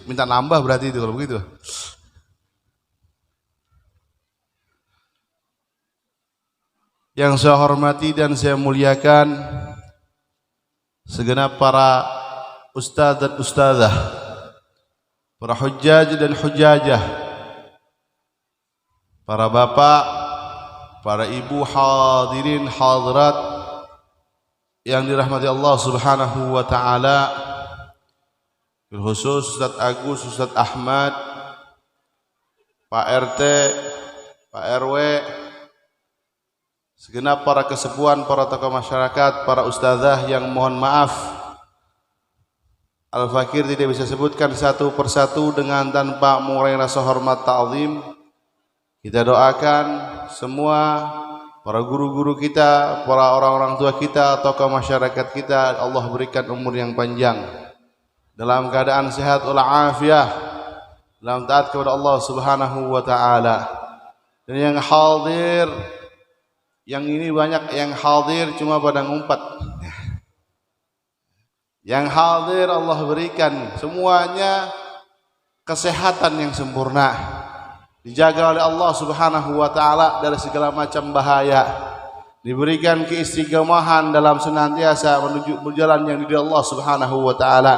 Minta nambah berarti itu kalau begitu. Yang saya hormati dan saya muliakan segenap para ustadz dan ustadzah, para hujjaj dan hujjajah, para bapak, para ibu, hadirin hadirat yang dirahmati Allah Subhanahu wa taala. Khusus Ustadz Agus, Ustadz Ahmad, Pak RT, Pak RW, segenap para kesepuhan, para tokoh masyarakat, para ustazah yang mohon maaf Al-Fakir tidak bisa sebutkan satu persatu dengan tanpa mengurangi rasa hormat ta'zim. Kita doakan semua para guru-guru kita, para orang-orang tua kita, tokoh masyarakat kita, Allah berikan umur yang panjang, dalam keadaan sehat walafiat, dalam taat kepada Allah Subhanahu wa taala. Dan yang hadir, yang ini banyak yang hadir cuma pada ngumpat. Yang hadir Allah berikan semuanya kesehatan yang sempurna, dijaga oleh Allah Subhanahu wa taala dari segala macam bahaya, diberikan keistiqomahan dalam senantiasa menuju jalan yang diridhoi Allah Subhanahu wa taala,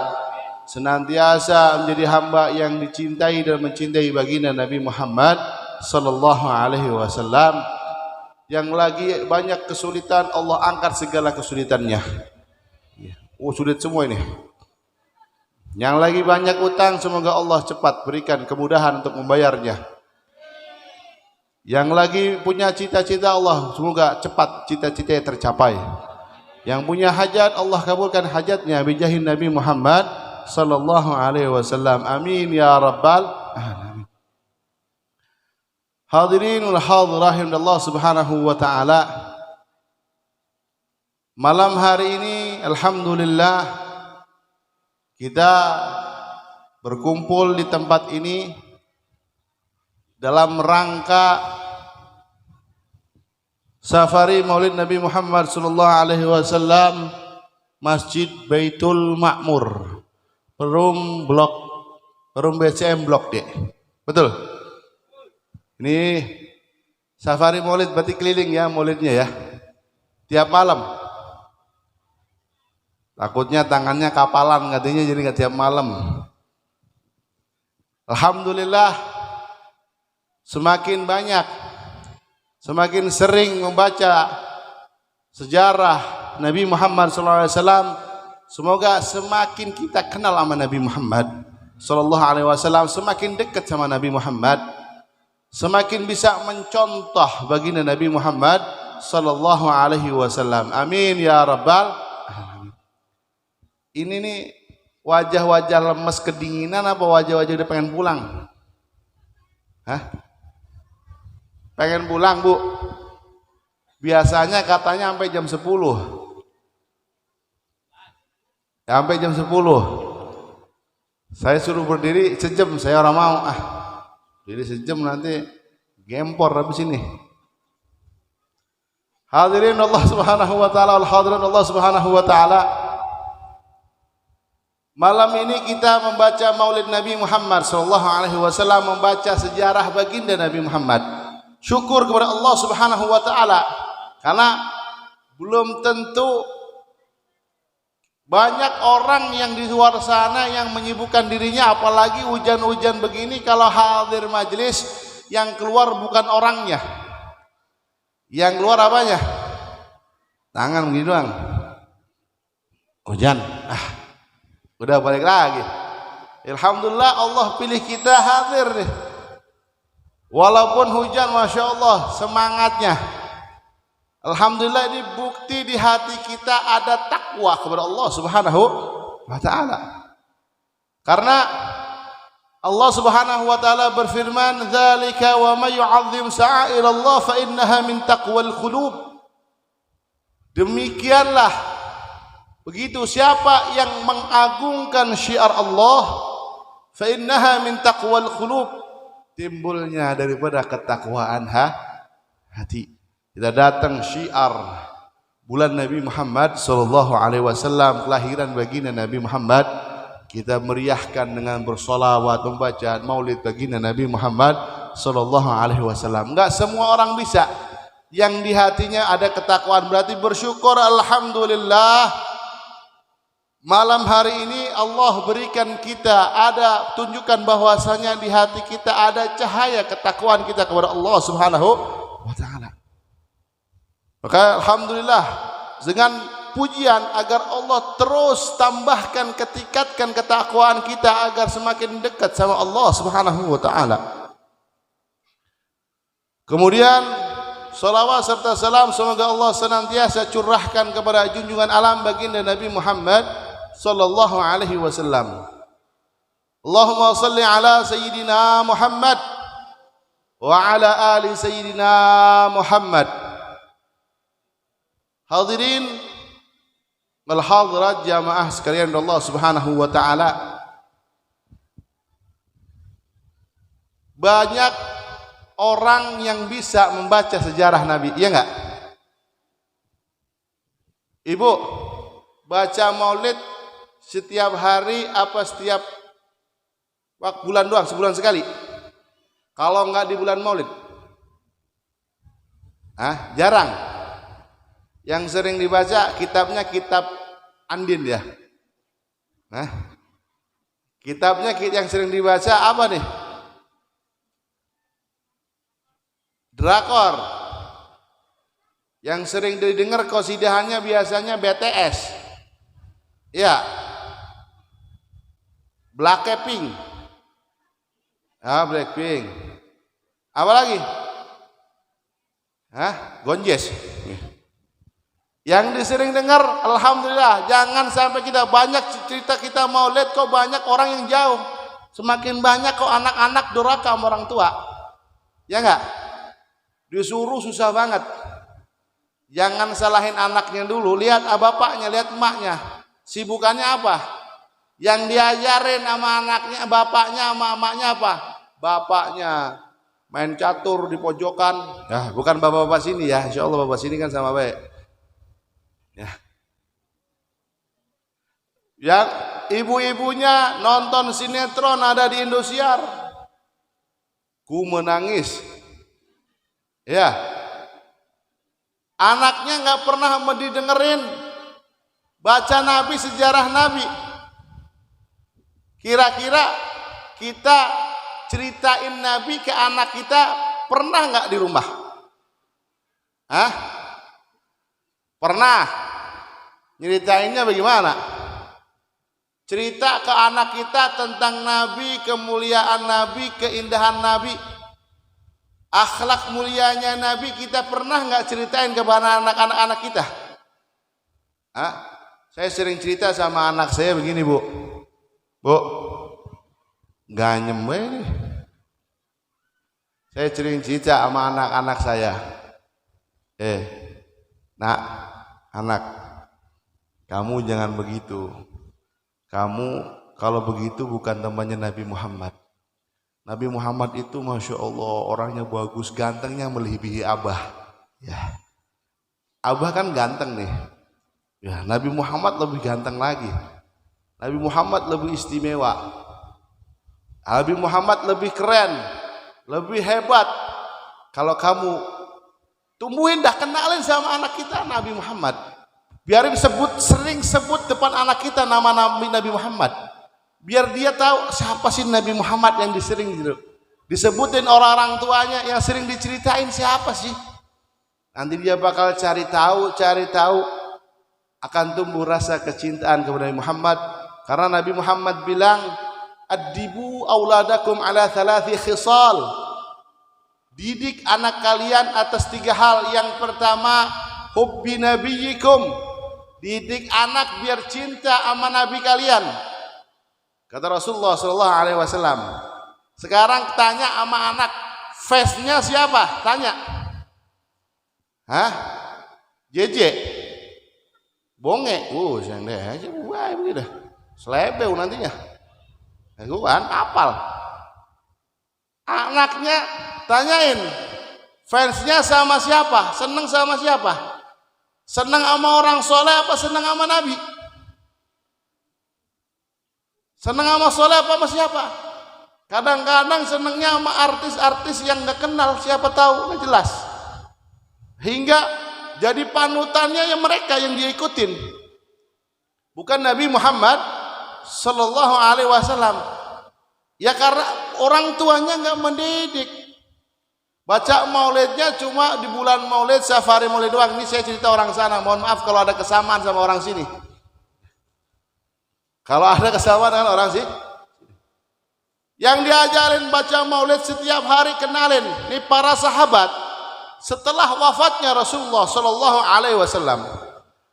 senantiasa menjadi hamba yang dicintai dan mencintai baginda Nabi Muhammad sallallahu alaihi wasallam. Yang lagi banyak kesulitan, Allah angkat segala kesulitannya. Oh, sulit semua ini. Yang lagi banyak utang, semoga Allah cepat berikan kemudahan untuk membayarnya. Yang lagi punya cita-cita, Allah semoga cepat cita-citanya tercapai. Yang punya hajat, Allah kabulkan hajatnya bijahin Nabi Muhammad sallallahu alaihi wasallam. Amin ya rabbal alamin. Hadirin wal hadirat Allah Subhanahu wa taala. Malam hari ini alhamdulillah kita berkumpul di tempat ini dalam rangka safari Maulid Nabi Muhammad sallallahu alaihi wasallam Masjid Baitul Ma'mur. Perum BCM Blok D. Betul? Ini safari Maulid berarti keliling ya maulidnya ya. Tiap malam. Takutnya tangannya kapalan katanya jadi nggak tiap malam. Alhamdulillah semakin banyak, semakin sering membaca sejarah Nabi Muhammad SAW. Semoga semakin kita kenal sama Nabi Muhammad SAW, semakin dekat sama Nabi Muhammad, semakin bisa mencontoh baginda Nabi Muhammad SAW. Amin ya rabbal alamin. Ini nih wajah-wajah lemes kedinginan apa wajah-wajah udah pengen pulang? Hah? Pengen pulang, Bu? Biasanya katanya sampai jam 10. Sampai jam 10. Saya suruh berdiri sejam, saya orang mau. Jadi sejam nanti gempor habis ini. Hadirin Allah Subhanahu wa taala, hadirin Allah Subhanahu wa taala. Malam ini kita membaca Maulid Nabi Muhammad sallallahu alaihi wasallam, membaca sejarah baginda Nabi Muhammad. Syukur kepada Allah Subhanahu wa taala karena belum tentu banyak orang yang di luar sana yang menyibukkan dirinya, apalagi hujan-hujan begini. Kalau hadir majelis yang keluar bukan orangnya, yang keluar apanya? Tangan begini doang. Hujan, udah balik lagi. Alhamdulillah Allah pilih kita hadir nih. Walaupun hujan, masya Allah semangatnya. Alhamdulillah ini bukti di hati kita ada takwa kepada Allah Subhanahu wa taala. Karena Allah Subhanahu wa taala berfirman, "Dzalika wa may yu'azzim sha'airallah fa innaha min taqwal qulub." Demikianlah begitu siapa yang mengagungkan syiar Allah, fa innaha min taqwal qulub, timbulnya daripada ketakwaan hati. Kita datang syiar bulan Nabi Muhammad sallallahu alaihi wasallam, kelahiran baginda Nabi Muhammad, kita meriahkan dengan bersolawat, membaca maulid baginda Nabi Muhammad sallallahu alaihi wasallam. Enggak semua orang bisa. Yang di hatinya ada ketakwaan berarti bersyukur, alhamdulillah. Malam hari ini Allah berikan kita ada tunjukkan bahwasanya di hati kita ada cahaya ketakwaan kita kepada Allah Subhanahu wa taala. Maka alhamdulillah dengan pujian agar Allah terus tambahkan, ketikatkan ketakwaan kita agar semakin dekat sama Allah Subhanahu wa taala. Kemudian salawat serta salam semoga Allah senantiasa curahkan kepada junjungan alam baginda Nabi Muhammad sallallahu alaihi wasallam. Allahumma salli ala sayyidina Muhammad wa ala ali sayyidina Muhammad. Hadirin wal hadirat jamaah sekalian Allah Subhanahu wa taala. Banyak orang yang bisa membaca sejarah Nabi, iya enggak? Ibu, baca maulid setiap hari apa setiap bulan doang, sebulan sekali? Kalau enggak di bulan maulid? Jarang. Yang sering dibaca kitabnya kitab Andin ya. Kitabnya yang sering dibaca apa nih? Drakor. Yang sering didengar qasidahannya biasanya BTS. Ya. Blackpink. Blackpink. Apa lagi? Gonjes. Yang disering dengar, alhamdulillah, jangan sampai kita banyak cerita kita maulid kok banyak orang yang jauh. Semakin banyak kok anak-anak durhaka sama orang tua. Ya enggak? Disuruh susah banget. Jangan salahin anaknya dulu, lihat bapaknya, lihat emaknya. Sibukannya apa? Yang diajarin sama anaknya, bapaknya sama emaknya apa? Bapaknya main catur di pojokan. Ya, bukan bapak-bapak sini ya. Insyaallah bapak sini kan sama baik. Ya. Yang ibu-ibunya nonton sinetron ada di Indosiar. Ku menangis. Ya. Anaknya nggak pernah didengerin baca Nabi, sejarah Nabi. Kira-kira kita ceritain Nabi ke anak kita pernah nggak di rumah? Pernah. Nyeritainnya bagaimana? Cerita ke anak kita tentang Nabi, kemuliaan Nabi, keindahan Nabi, akhlak mulianya Nabi, kita pernah nggak ceritain kepada anak-anak kita? Saya sering cerita sama anak saya begini, Bu, ganyem ini. Saya sering cerita sama anak-anak saya, nak, anak, kamu jangan begitu. Kamu kalau begitu bukan temannya Nabi Muhammad. Nabi Muhammad itu Masya Allah orangnya bagus, gantengnya melebihi Abah. Ya, Abah kan ganteng nih. Ya, Nabi Muhammad lebih ganteng lagi. Nabi Muhammad lebih istimewa. Nabi Muhammad lebih keren, lebih hebat. Kalau kamu tumbuhin dah, kenalin sama anak kita Nabi Muhammad. Biarin sering sebut depan anak kita nama Nabi Muhammad. Biar dia tahu siapa sih Nabi Muhammad yang disebutin orang-orang tuanya, yang sering diceritain siapa sih. Nanti dia bakal cari tahu, akan tumbuh rasa kecintaan kepada Nabi Muhammad. Karena Nabi Muhammad bilang, "Addibu auladakum ala thalathi khisal." Didik anak kalian atas 3 hal. Yang pertama, hubbi nabiyyikum. Didik anak biar cinta sama nabi kalian. Kata Rasulullah sallallahu alaihi wasallam. Sekarang tanya sama anak, face-nya siapa? Tanya. JJ. Bonge. Yang deh aja begitu. Selebeu nantinya. Kan apal. Anaknya tanyain, fansnya sama siapa? Seneng sama siapa? Seneng sama orang soleh apa seneng sama Nabi? Seneng sama soleh apa sama siapa? Kadang-kadang senengnya sama artis-artis yang gak kenal, siapa tahu, gak jelas. Hingga jadi panutannya yang mereka yang dia ikutin, bukan Nabi Muhammad Sallallahu Alaihi Wasallam. Ya karena orang tuanya nggak mendidik. Baca maulidnya cuma di bulan maulid, safari maulid doang. Ini saya cerita orang sana. Mohon maaf kalau ada kesamaan sama orang sini. Kalau ada kesamaan dengan orang sini, yang diajarin baca maulid setiap hari, kenalin. Ini para sahabat setelah wafatnya Rasulullah Sallallahu Alaihi Wasallam,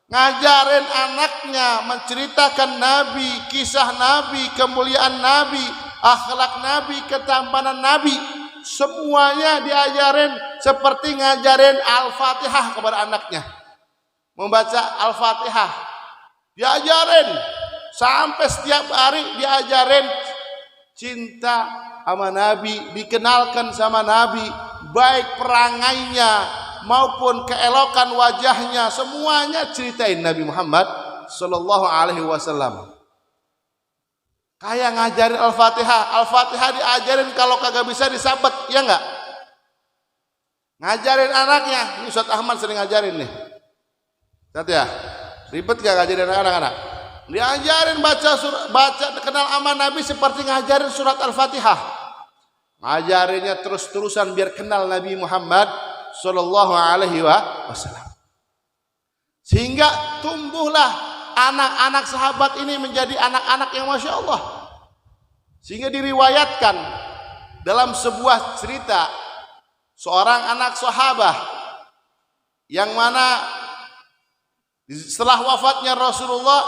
ngajarin anaknya menceritakan Nabi, kisah Nabi, kemuliaan Nabi, akhlak Nabi, ketampanan Nabi. Semuanya diajarin seperti ngajarin Al-Fatihah kepada anaknya. Membaca Al-Fatihah diajarin, sampai setiap hari diajarin cinta sama Nabi, dikenalkan sama Nabi, baik perangainya maupun keelokan wajahnya, semuanya ceritain Nabi Muhammad Sallallahu Alaihi Wasallam. Kayak ngajarin Al-Fatihah. Al-Fatihah diajarin, kalau kagak bisa disabet, ya enggak? Ngajarin anaknya. Ini Ustaz Ahmad sering ngajarin nih. Lihat ya, ribet gak ngajarin anak-anak? Diajarin baca kenal sama Nabi seperti ngajarin surat Al-Fatihah. Ngajarinnya terus-terusan biar kenal Nabi Muhammad Sallallahu Alaihi Wasallam. Sehingga tumbuhlah anak-anak sahabat ini menjadi anak-anak yang Masya Allah. Sehingga diriwayatkan dalam sebuah cerita, seorang anak sahabat yang mana setelah wafatnya Rasulullah,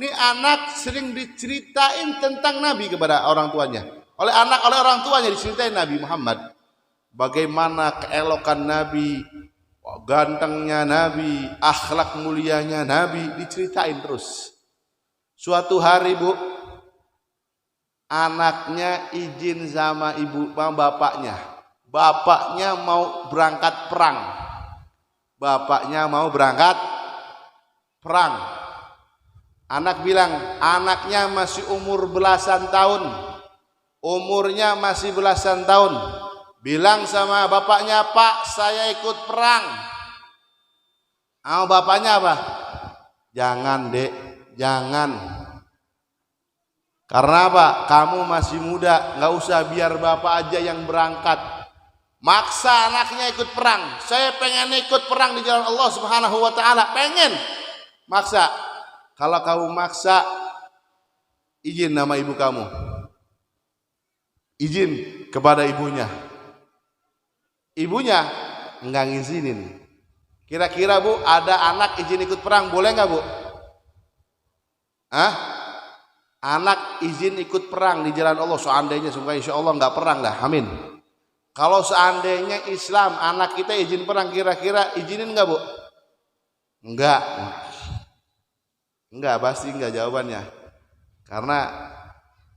ini anak sering diceritain tentang Nabi kepada orang tuanya. Oleh orang tuanya diceritain Nabi Muhammad, bagaimana keelokan Nabi, gantengnya Nabi, akhlak mulianya Nabi, diceritain terus. Suatu hari, Bu, anaknya izin sama bapaknya. Bapaknya mau berangkat perang. Anak bilang, anaknya masih umur belasan tahun. Umurnya masih belasan tahun. Bilang sama bapaknya, Pak, saya ikut perang. Bapaknya apa? Jangan, Dek, jangan. Karena apa? Kamu masih muda, nggak usah, biar bapak aja yang berangkat. Maksa anaknya ikut perang. Saya pengen ikut perang di jalan Allah Subhanahu Wa Taala. Pengen. Maksa. Kalau kamu maksa, izin nama ibu kamu. Izin kepada ibunya. Ibunya enggak ngizinin. Kira-kira, Bu, ada anak izin ikut perang, boleh enggak, Bu? Anak izin ikut perang di jalan Allah, seandainya, semoga insya Allah enggak perang dah, amin. Kalau seandainya Islam, anak kita izin perang, kira-kira izinin enggak, Bu? Enggak. Enggak, pasti enggak jawabannya. Karena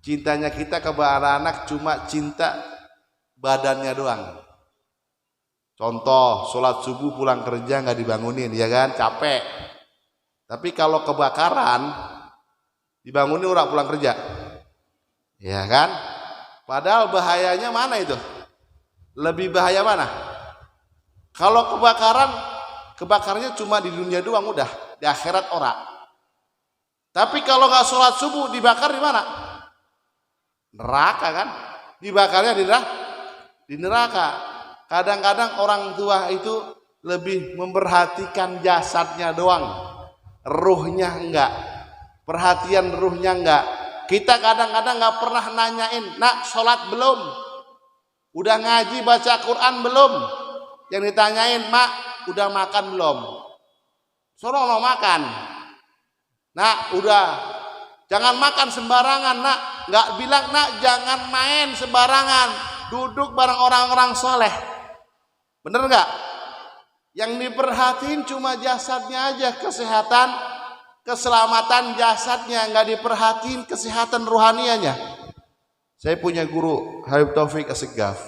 cintanya kita kepada anak cuma cinta badannya doang. Contoh, sholat subuh pulang kerja nggak dibangunin, ya kan, capek. Tapi kalau kebakaran dibangunin orang pulang kerja, ya kan. Padahal bahayanya mana itu? Lebih bahaya mana? Kalau kebakarnya cuma di dunia doang, udah, di akhirat ora. Tapi kalau nggak sholat subuh dibakar di mana? Neraka kan? Dibakarnya di neraka. Kadang-kadang orang tua itu lebih memperhatikan jasadnya doang, ruhnya enggak. Perhatian ruhnya enggak. Kita kadang-kadang enggak pernah nanyain, nak sholat belum? Udah ngaji baca Quran belum? Yang ditanyain, mak udah makan belum? Suruh mau makan. Nak udah, jangan makan sembarangan, nak. Enggak bilang, nak jangan main sembarangan, duduk bareng orang-orang soleh. Bener enggak? Yang diperhatiin cuma jasadnya aja, kesehatan, keselamatan jasadnya, enggak diperhatiin kesehatan rohanianya. Saya punya guru Habib Taufik Assegaf,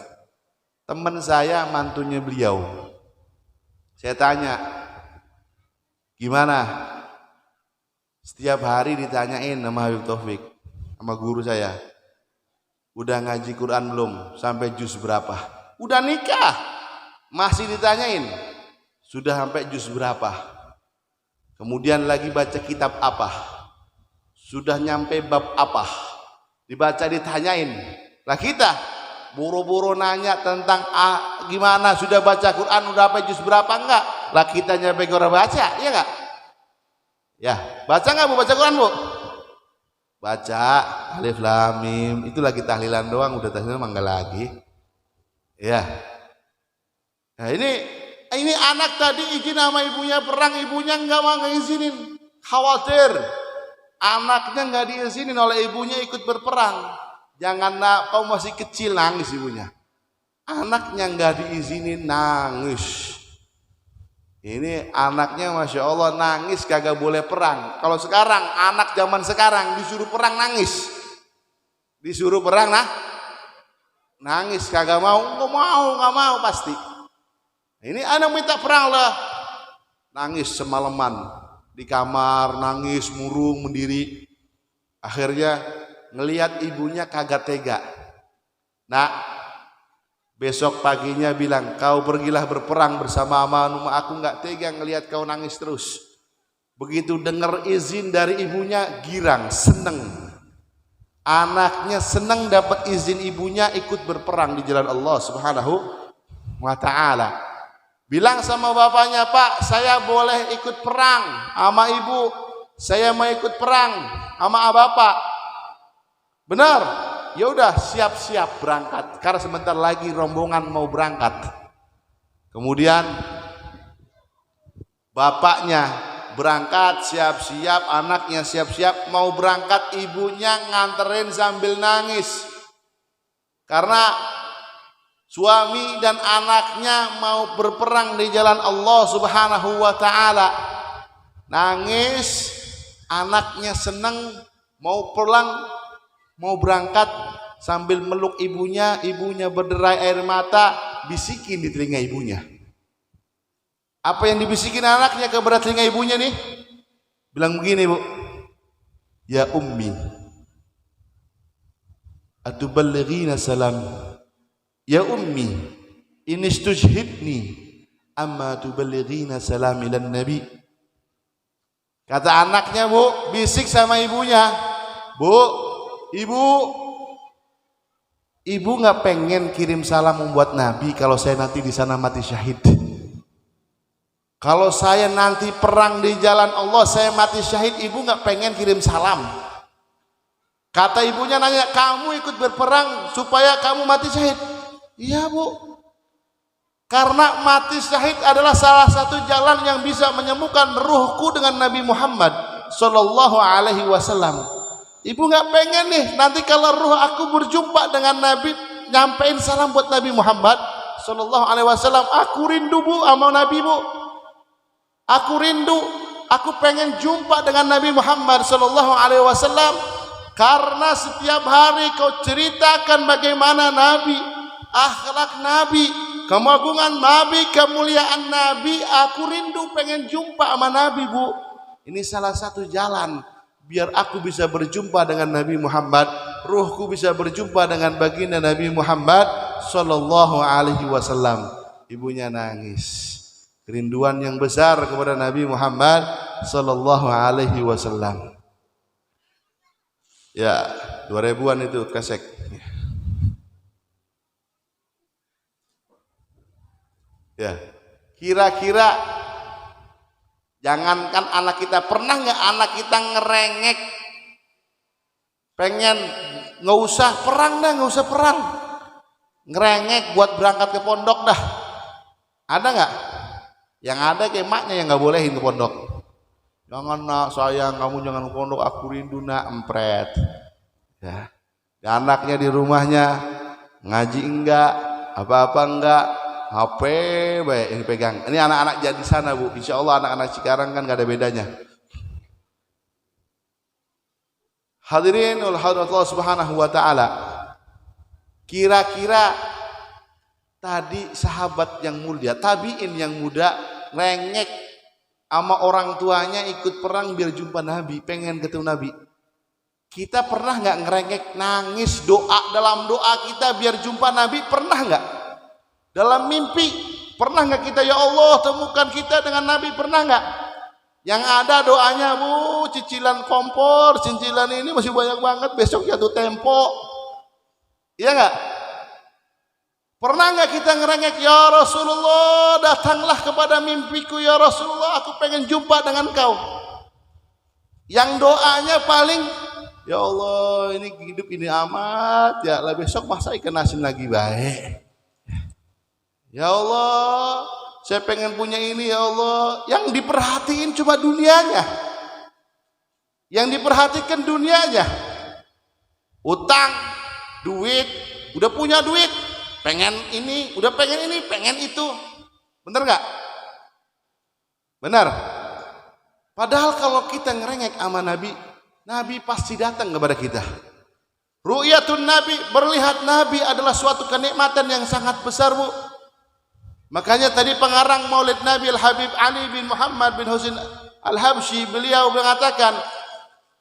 teman saya mantunya beliau. Saya tanya, gimana? Setiap hari ditanyain sama Habib Taufik, sama guru saya. Udah ngaji Quran belum? Sampai juz berapa? Udah nikah, masih ditanyain sudah sampai juz berapa? Kemudian lagi baca kitab apa? Sudah nyampe bab apa? Dibaca, ditanyain. Lah kita buru-buru nanya tentang gimana sudah baca Quran, udah sampai juz berapa enggak? Lah kita nyampe gora baca, iya enggak? Ya, baca enggak Bu baca Quran Bu? Baca alif lam mim, itu lagi tahlilan doang, udah tahlilan mangga lagi. Ya. Nah ini anak tadi izin sama ibunya perang, ibunya enggak mau ngizinin. Khawatir anaknya enggak diizinin oleh ibunya ikut berperang. Jangan nak, kau masih kecil nangis ibunya. Anaknya enggak diizinin nangis. Ini anaknya Masya Allah nangis kagak boleh perang. Kalau sekarang anak zaman sekarang disuruh perang nangis, disuruh perang nangis kagak mau, nggak mau pasti. Ini anak minta perang lah, nangis semalaman di kamar, nangis murung mendiri. Akhirnya ngelihat ibunya kagak tega. Nah, besok paginya bilang, kau pergilah berperang bersama Amanum, aku nggak tega ngelihat kau nangis terus. Begitu dengar izin dari ibunya, girang, seneng. Anaknya seneng dapat izin ibunya ikut berperang di jalan Allah Subhanahu wa Ta'ala. Bilang sama bapaknya, Pak, saya boleh ikut perang sama ibu, saya mau ikut perang sama bapak. Benar? Ya udah, siap-siap berangkat karena sebentar lagi rombongan mau berangkat. Kemudian bapaknya berangkat siap-siap, anaknya siap-siap mau berangkat, ibunya nganterin sambil nangis karena suami dan anaknya mau berperang di jalan Allah Subhanahu wa Ta'ala. Nangis, anaknya senang mau pulang, mau berangkat sambil meluk ibunya, ibunya berderai air mata, bisikin di telinga ibunya. Apa yang dibisikin anaknya kepada telinga ibunya nih? Bilang begini Bu, ya ummi, atuballighina salam. Ya ummi, inistujhidni amma tuballighina salam ilan nabi. Kata anaknya Bu, bisik sama ibunya, Bu, Ibu nggak pengen kirim salam membuat Nabi kalau saya nanti di sana mati syahid. Kalau saya nanti perang di jalan Allah, saya mati syahid, ibu nggak pengen kirim salam. Kata ibunya nanya, kamu ikut berperang supaya kamu mati syahid? Iya Bu. Karena mati syahid adalah salah satu jalan yang bisa menyembuhkan ruhku dengan Nabi Muhammad Sallallahu Alaihi Wasallam. Ibu nggak pengen nih nanti kalau ruh aku berjumpa dengan Nabi, nyampein salam buat Nabi Muhammad Sallallahu Alaihi Wasallam. Aku rindu Bu sama Nabi Bu. Aku rindu, aku pengen jumpa dengan Nabi Muhammad Sallallahu Alaihi Wasallam karena setiap hari kau ceritakan bagaimana Nabi, akhlak Nabi, kemagungan Nabi, kemuliaan Nabi. Aku rindu pengen jumpa sama Nabi Bu. Ini salah satu jalan biar aku bisa berjumpa dengan Nabi Muhammad, ruhku bisa berjumpa dengan baginda Nabi Muhammad Sallallahu Alaihi Wasallam. Ibunya nangis, kerinduan yang besar kepada Nabi Muhammad Sallallahu Alaihi Wasallam. Ya, 2000-an itu kesek. Ya, kira-kira jangankan anak kita, pernah nggak anak kita ngerengek, pengen nggak usah perang dah, nggak usah perang, ngerengek buat berangkat ke pondok dah? Ada nggak? Yang ada kayak maknya yang nggak bolehin ke pondok. Jangan nak sayang, kamu jangan ke pondok, aku rindu nak, empret. Ya, dan anaknya di rumahnya ngaji enggak, apa-apa enggak, HP baik yang dipegang. Ini anak-anak jadi sana Bu, insya Allah anak-anak sekarang kan gak ada bedanya. Hadirin wal hadirat Allah Subhanahu wa Ta'ala, kira-kira tadi sahabat yang mulia, tabiin yang muda, rengek sama orang tuanya ikut perang biar jumpa Nabi, pengen ketemu Nabi. Kita pernah nggak ngerengek nangis doa dalam doa kita biar jumpa Nabi? Pernah nggak? Dalam mimpi pernah nggak kita, ya Allah temukan kita dengan Nabi? Pernah nggak? Yang ada doanya, Bu, cicilan kompor, cicilan ini masih banyak banget, besok jatuh tempo. Iya nggak? Pernah nggak kita ngerengek, ya Rasulullah datanglah kepada mimpiku ya Rasulullah, aku pengen jumpa dengan kau. Yang doanya paling, ya Allah ini hidup ini amat ya, lah besok masa ikan asin lagi baik. Ya Allah saya pengen punya ini ya Allah. Yang diperhatiin cuma dunianya, yang diperhatikan dunianya. Utang, duit, udah punya duit, pengen ini, udah pengen ini, pengen itu. Bener nggak? Benar. Padahal kalau kita ngerengek sama Nabi, Nabi pasti datang kepada kita. Ru'yatun Nabi, berlihat Nabi adalah suatu kenikmatan yang sangat besar, Bu. Makanya tadi pengarang Maulid Nabi Al-Habib Ali bin Muhammad bin Husain Al-Habsyi, beliau mengatakan,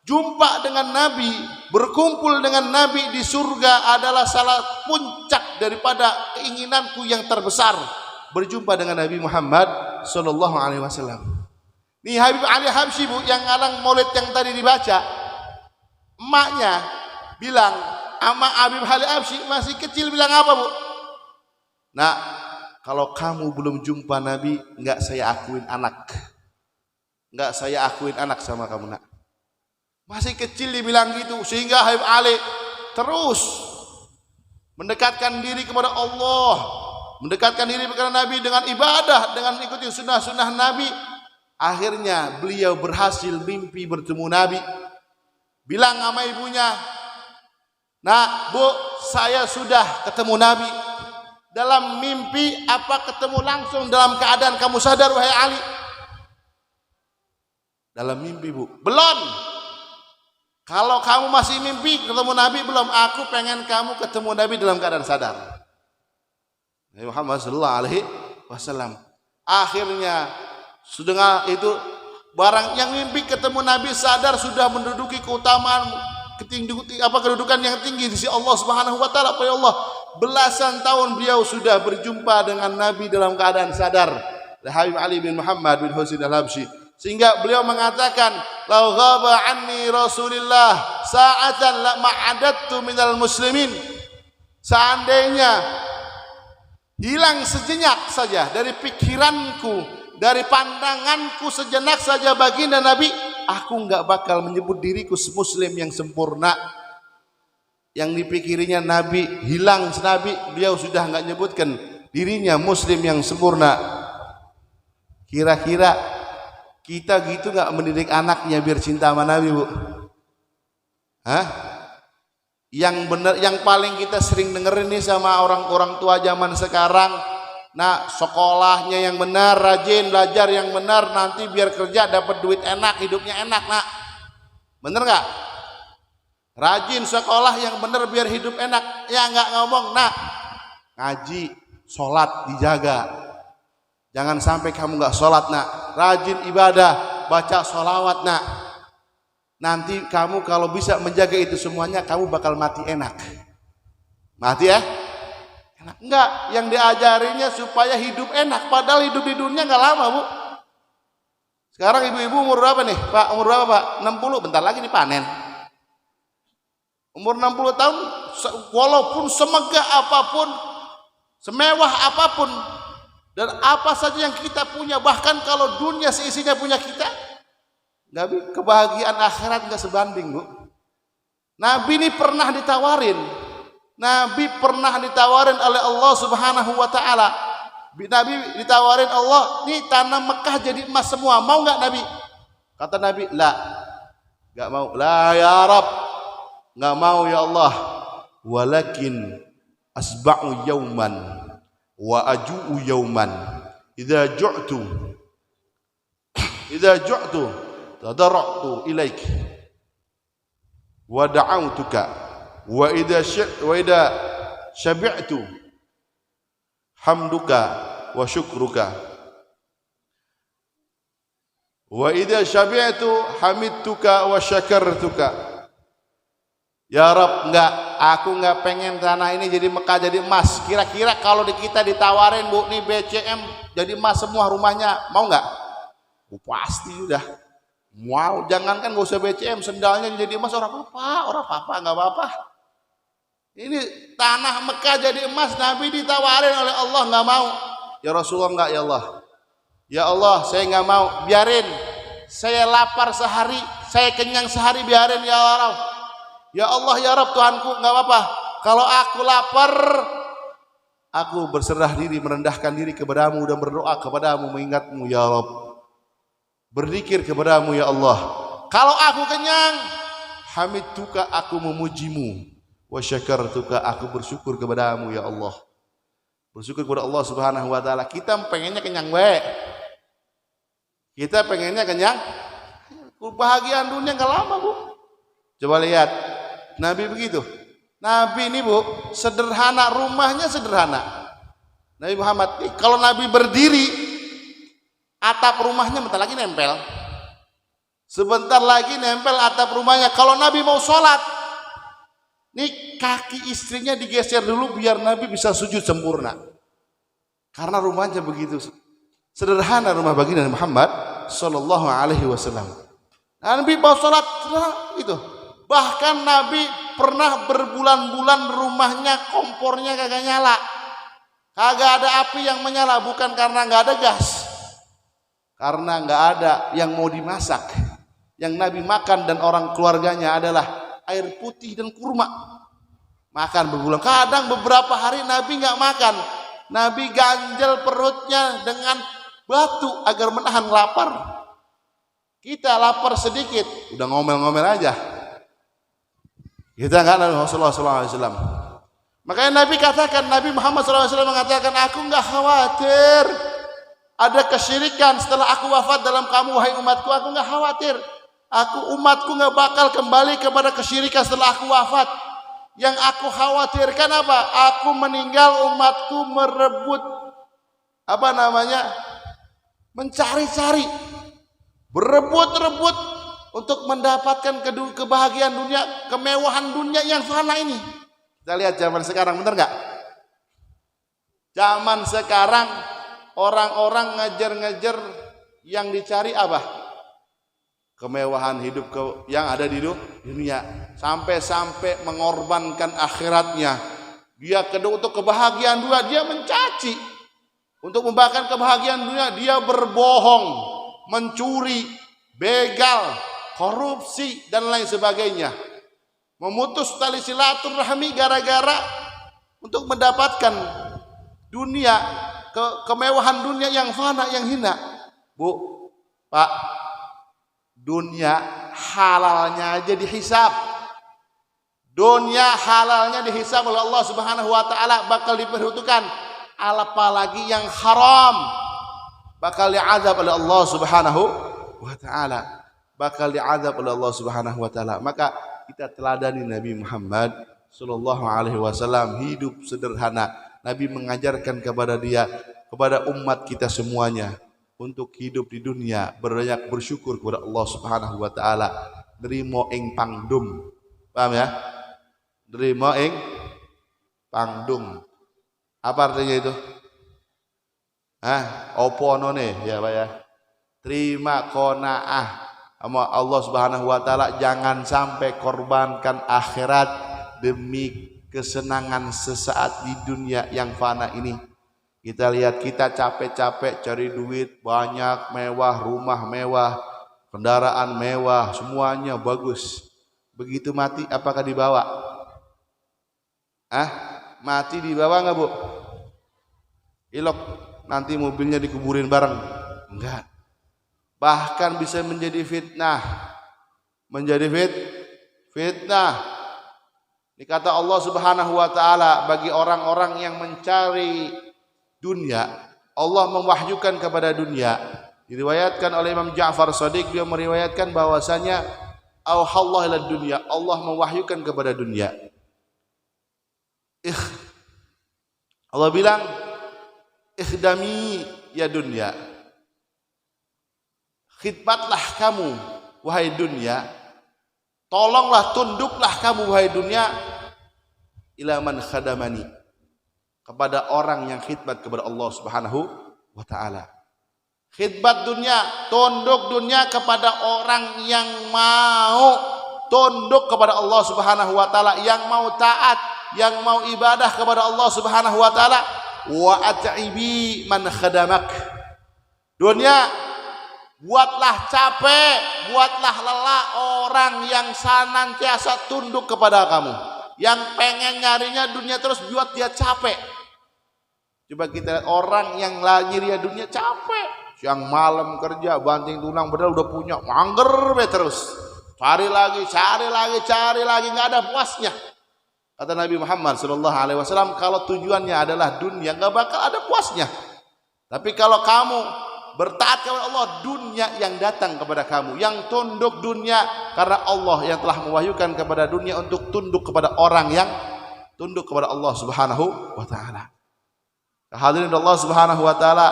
jumpa dengan Nabi, berkumpul dengan Nabi di surga adalah salah puncak daripada keinginanku yang terbesar, berjumpa dengan Nabi Muhammad sallallahu alaihi wasallam. Nih Habib Ali Habsyi, Bu, yang ngalang Maulid yang tadi dibaca, emaknya bilang, ama Habib Ali Habsyi masih kecil bilang apa, Bu? Nah, kalau kamu belum jumpa Nabi, enggak saya akuin anak. Enggak saya akuin anak sama kamu, Nak. Masih kecil dibilang gitu, sehingga Habib Ali terus mendekatkan diri kepada Allah, mendekatkan diri kepada Nabi dengan ibadah, dengan ikuti sunnah-sunnah Nabi. Akhirnya beliau berhasil mimpi bertemu Nabi. Bilang sama ibunya, "Nak, Bu, saya sudah ketemu Nabi." Dalam mimpi apa ketemu langsung dalam keadaan kamu sadar, wahai Ali? Dalam mimpi, Bu. Belum. Kalau kamu masih mimpi ketemu Nabi belum, aku pengen kamu ketemu Nabi dalam keadaan sadar. Nabi Muhammad sallallahu alaihi wasallam. Akhirnya sudah itu barang yang mimpi ketemu Nabi sadar sudah menduduki keutamaan kedudukan yang tinggi di sisi Allah Subhanahu wa taala. Ya Allah, belasan tahun beliau sudah berjumpa dengan Nabi dalam keadaan sadar. Habib Ali bin Muhammad bin Husain Al-Habsyi, sehingga beliau mengatakan, "Lau ghaba anni Rasulillah sa'atan la ma'adattu minal muslimin." Seandainya hilang sejenak saja dari pikiranku, dari pandanganku sejenak saja baginda Nabi, aku enggak bakal menyebut diriku muslim yang sempurna. Yang dipikirinya Nabi hilang Nabi, beliau sudah enggak nyebutkan dirinya muslim yang sempurna. Kira-kira kita gitu enggak mendidik anaknya biar cinta sama Nabi, Bu? Hah? Yang benar, yang paling kita sering dengerin nih sama orang-orang tua zaman sekarang, nah sekolahnya yang benar, rajin belajar yang benar, nanti biar kerja dapat duit enak, hidupnya enak, Nak. Bener nggak? Rajin sekolah yang benar biar hidup enak. Ya nggak ngomong, Nak, ngaji, sholat dijaga. Jangan sampai kamu nggak sholat, Nak. Rajin ibadah, baca sholawat, Nak. Nanti kamu kalau bisa menjaga itu semuanya, kamu bakal mati enak. Mati ya? Enggak, yang diajarinya supaya hidup enak, padahal hidup di dunia enggak lama, Bu. Sekarang ibu-ibu umur berapa nih, Pak? Umur berapa, Pak? 60, bentar lagi nih panen. Umur 60 tahun, walaupun semegah apapun, semewah apapun, dan apa saja yang kita punya, bahkan kalau dunia seisinya punya kita, kebahagiaan akhirat enggak sebanding, Bu. Nabi ini pernah ditawarin. Nabi pernah ditawarin oleh Allah Subhanahu wa taala. Nabi ditawarin Allah, nih tanah Mekah jadi emas semua, mau nggak Nabi? Kata Nabi, la, nggak mau. La ya Rab, nggak mau ya Allah. Walakin asba'u yauman wa aju'u yauman. Idza ju'tu tadarra'tu ilaik wa da'awtuka wa idza syabi'tu hamduka wa syukruka wa idza syabi'tu hamidtuka wa syakartuka Ya Rob, aku enggak pengen tanah ini jadi Mekah, jadi emas. Kira-kira kalau kita ditawarin, Bu, nih BCM jadi emas semua rumahnya, mau enggak? Pasti udah. Mau, jangankan gak usah BCM, sendalnya jadi emas orang apa-apa, enggak apa-apa. Ini tanah Mekah jadi emas, Nabi ditawarin oleh Allah, enggak mau. Ya Rasulullah, enggak, ya Allah. Ya Allah, saya enggak mau, biarin. Saya lapar sehari, saya kenyang sehari, biarin ya Allah. Ya Allah, ya Rabb, Tuhanku, enggak apa-apa. Kalau aku lapar, aku berserah diri, merendahkan diri kepadamu dan berdoa kepadamu, mengingatmu ya Rabb. Berzikir kepadamu ya Allah. Kalau aku kenyang, hamidtuka, aku memujimu. Wa syakartuka, aku bersyukur kepadamu ya Allah. Bersyukur kepada Allah Subhanahu wa taala. Kita pengennya kenyang we. Kita pengennya kenyang. Kebahagiaan dunia enggak lama, Bu. Coba lihat, Nabi begitu. Nabi ini, Bu, sederhana, rumahnya sederhana. Nabi Muhammad, kalau Nabi berdiri, atap rumahnya bentar lagi nempel. Sebentar lagi nempel atap rumahnya. Kalau Nabi mau sholat, nih kaki istrinya digeser dulu biar Nabi bisa sujud sempurna. Karena rumahnya begitu sederhana, rumah baginda Muhammad sallallahu alaihi wasallam. Nabi mau sholat itu. Bahkan Nabi pernah berbulan-bulan rumahnya kompornya kagak nyala, kagak ada api yang menyala, bukan karena nggak ada gas, karena nggak ada yang mau dimasak. Yang Nabi makan dan orang keluarganya adalah air putih dan kurma. Makan berbulan, kadang beberapa hari Nabi nggak makan. Nabi ganjel perutnya dengan batu agar menahan lapar. Kita lapar sedikit, udah ngomel-ngomel aja. Kita enggak, Nabi Rasulullah SAW. Makanya Nabi katakan, Nabi Muhammad SAW mengatakan, aku enggak khawatir ada kesyirikan setelah aku wafat dalam kamu, wahai umatku. Aku enggak khawatir. Umatku enggak bakal kembali kepada kesyirikan setelah aku wafat. Yang aku khawatirkan apa? Aku meninggal, umatku merebut mencari-cari, berebut-rebut untuk mendapatkan kebahagiaan dunia, kemewahan dunia yang fana ini. Kita lihat zaman sekarang, benar nggak? Zaman sekarang orang-orang ngejar-ngejar yang dicari apa? Kemewahan hidup yang ada di dunia, sampai-sampai mengorbankan akhiratnya. Dia untuk kebahagiaan dunia, dia mencaci. Untuk membahkan kebahagiaan dunia, dia berbohong, mencuri, begal, korupsi dan lain sebagainya. Memutus tali silaturahmi gara-gara untuk mendapatkan dunia, kemewahan dunia yang fana, yang hina. Bu, Pak, dunia halalnya aja dihisab. Dunia halalnya dihisab oleh Allah Subhanahu wa taala, bakal diperhitungkan. Apalagi yang haram, bakal diazab oleh Allah Subhanahu wa taala. Bakal diazab oleh Allah Subhanahu wa taala. Maka kita teladani Nabi Muhammad sallallahu alaihi wasallam, hidup sederhana. Nabi mengajarkan kepada umat kita semuanya untuk hidup di dunia banyak bersyukur kepada Allah Subhanahu wa taala. Nerimo ing pangdum. Paham ya? Nerimo ing pangdum. Apa artinya itu? Opo none ya Pak ya. Terima qanaah sama Allah Subhanahu wa taala, jangan sampai korbankan akhirat demi kesenangan sesaat di dunia yang fana ini. Kita lihat, kita capek-capek cari duit banyak, mewah, rumah mewah, kendaraan mewah, semuanya bagus. Begitu mati apakah dibawa? Mati dibawa enggak, Bu? Ilok nanti mobilnya dikuburin bareng? Enggak. Bahkan bisa menjadi fitnah. Menjadi fitnah. Ini kata Allah Subhanahu wa taala, bagi orang-orang yang mencari dunia, Allah mewahyukan kepada dunia. Diriwayatkan oleh Imam Ja'far Shadiq, dia meriwayatkan bahwasanya auhallahu ila dunya, Allah mewahyukan kepada dunia. Allah bilang, ikhdami ya dunya, khidmatlah kamu wahai dunia, Tolonglah, tunduklah kamu wahai dunia, ila man khadamani, kepada orang yang khidmat kepada Allah Subhanahu wa taala. Khidmat dunia, tunduk dunia kepada orang yang mau tunduk kepada Allah Subhanahu wa taala, yang mau taat, yang mau ibadah kepada Allah Subhanahu wa taala. Wa at'ibi man khadamak. Dunia, buatlah capek, buatlah lelah orang yang senantiasa tunduk kepada kamu, yang pengen nyarinya dunia terus, buat dia capek. Coba kita lihat orang yang nyari dunia capek, siang malam kerja banting tulang, padahal udah punya, mager be terus, cari lagi, nggak ada puasnya. Kata Nabi Muhammad SAW, kalau tujuannya adalah dunia, nggak bakal ada puasnya. Tapi kalau kamu bertaat kepada Allah, dunia yang datang kepada kamu, yang tunduk dunia, karena Allah yang telah mewahyukan kepada dunia untuk tunduk kepada orang yang tunduk kepada Allah Subhanahu wa taala. Hadirin Allah Subhanahu wa taala,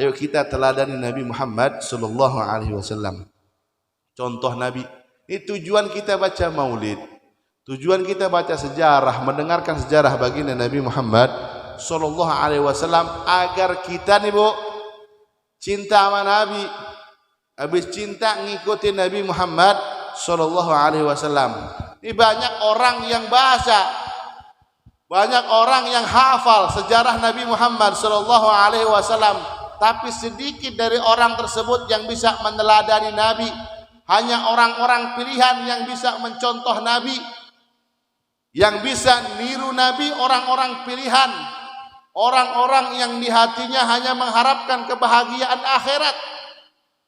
ayo kita teladani Nabi Muhammad sallallahu alaihi wasallam. Contoh Nabi. Ini tujuan kita baca Maulid, tujuan kita baca sejarah, mendengarkan sejarah baginda Nabi Muhammad sallallahu alaihi wasallam, agar kita nih Bu cinta sama Nabi, habis cinta ngikutin Nabi Muhammad sallallahu alaihi wasallam. Ini banyak orang yang baca, banyak orang yang hafal sejarah Nabi Muhammad sallallahu alaihi wasallam, tapi sedikit dari orang tersebut yang bisa meneladani Nabi. Hanya orang-orang pilihan yang bisa mencontoh Nabi, yang bisa niru Nabi, orang-orang pilihan, orang-orang yang di hatinya hanya mengharapkan kebahagiaan akhirat,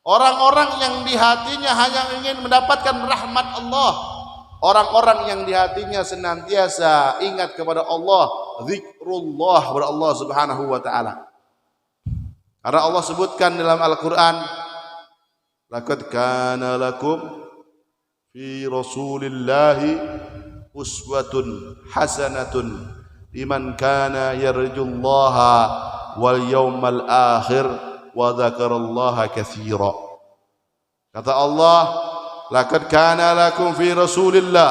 orang-orang yang di hatinya hanya ingin mendapatkan rahmat Allah, orang-orang yang di hatinya senantiasa ingat kepada Allah, zikrullah kepada Allah Subhanahu wa taala. Karena Allah sebutkan dalam Al-Qur'an, laqad kana lakum fi Rasulillahi uswatun hasanatun liman kana yarjullaha wal yawmal akhir wa dzakarallaha katsira. Kata Allah, laqad kana lakum fi Rasulillah,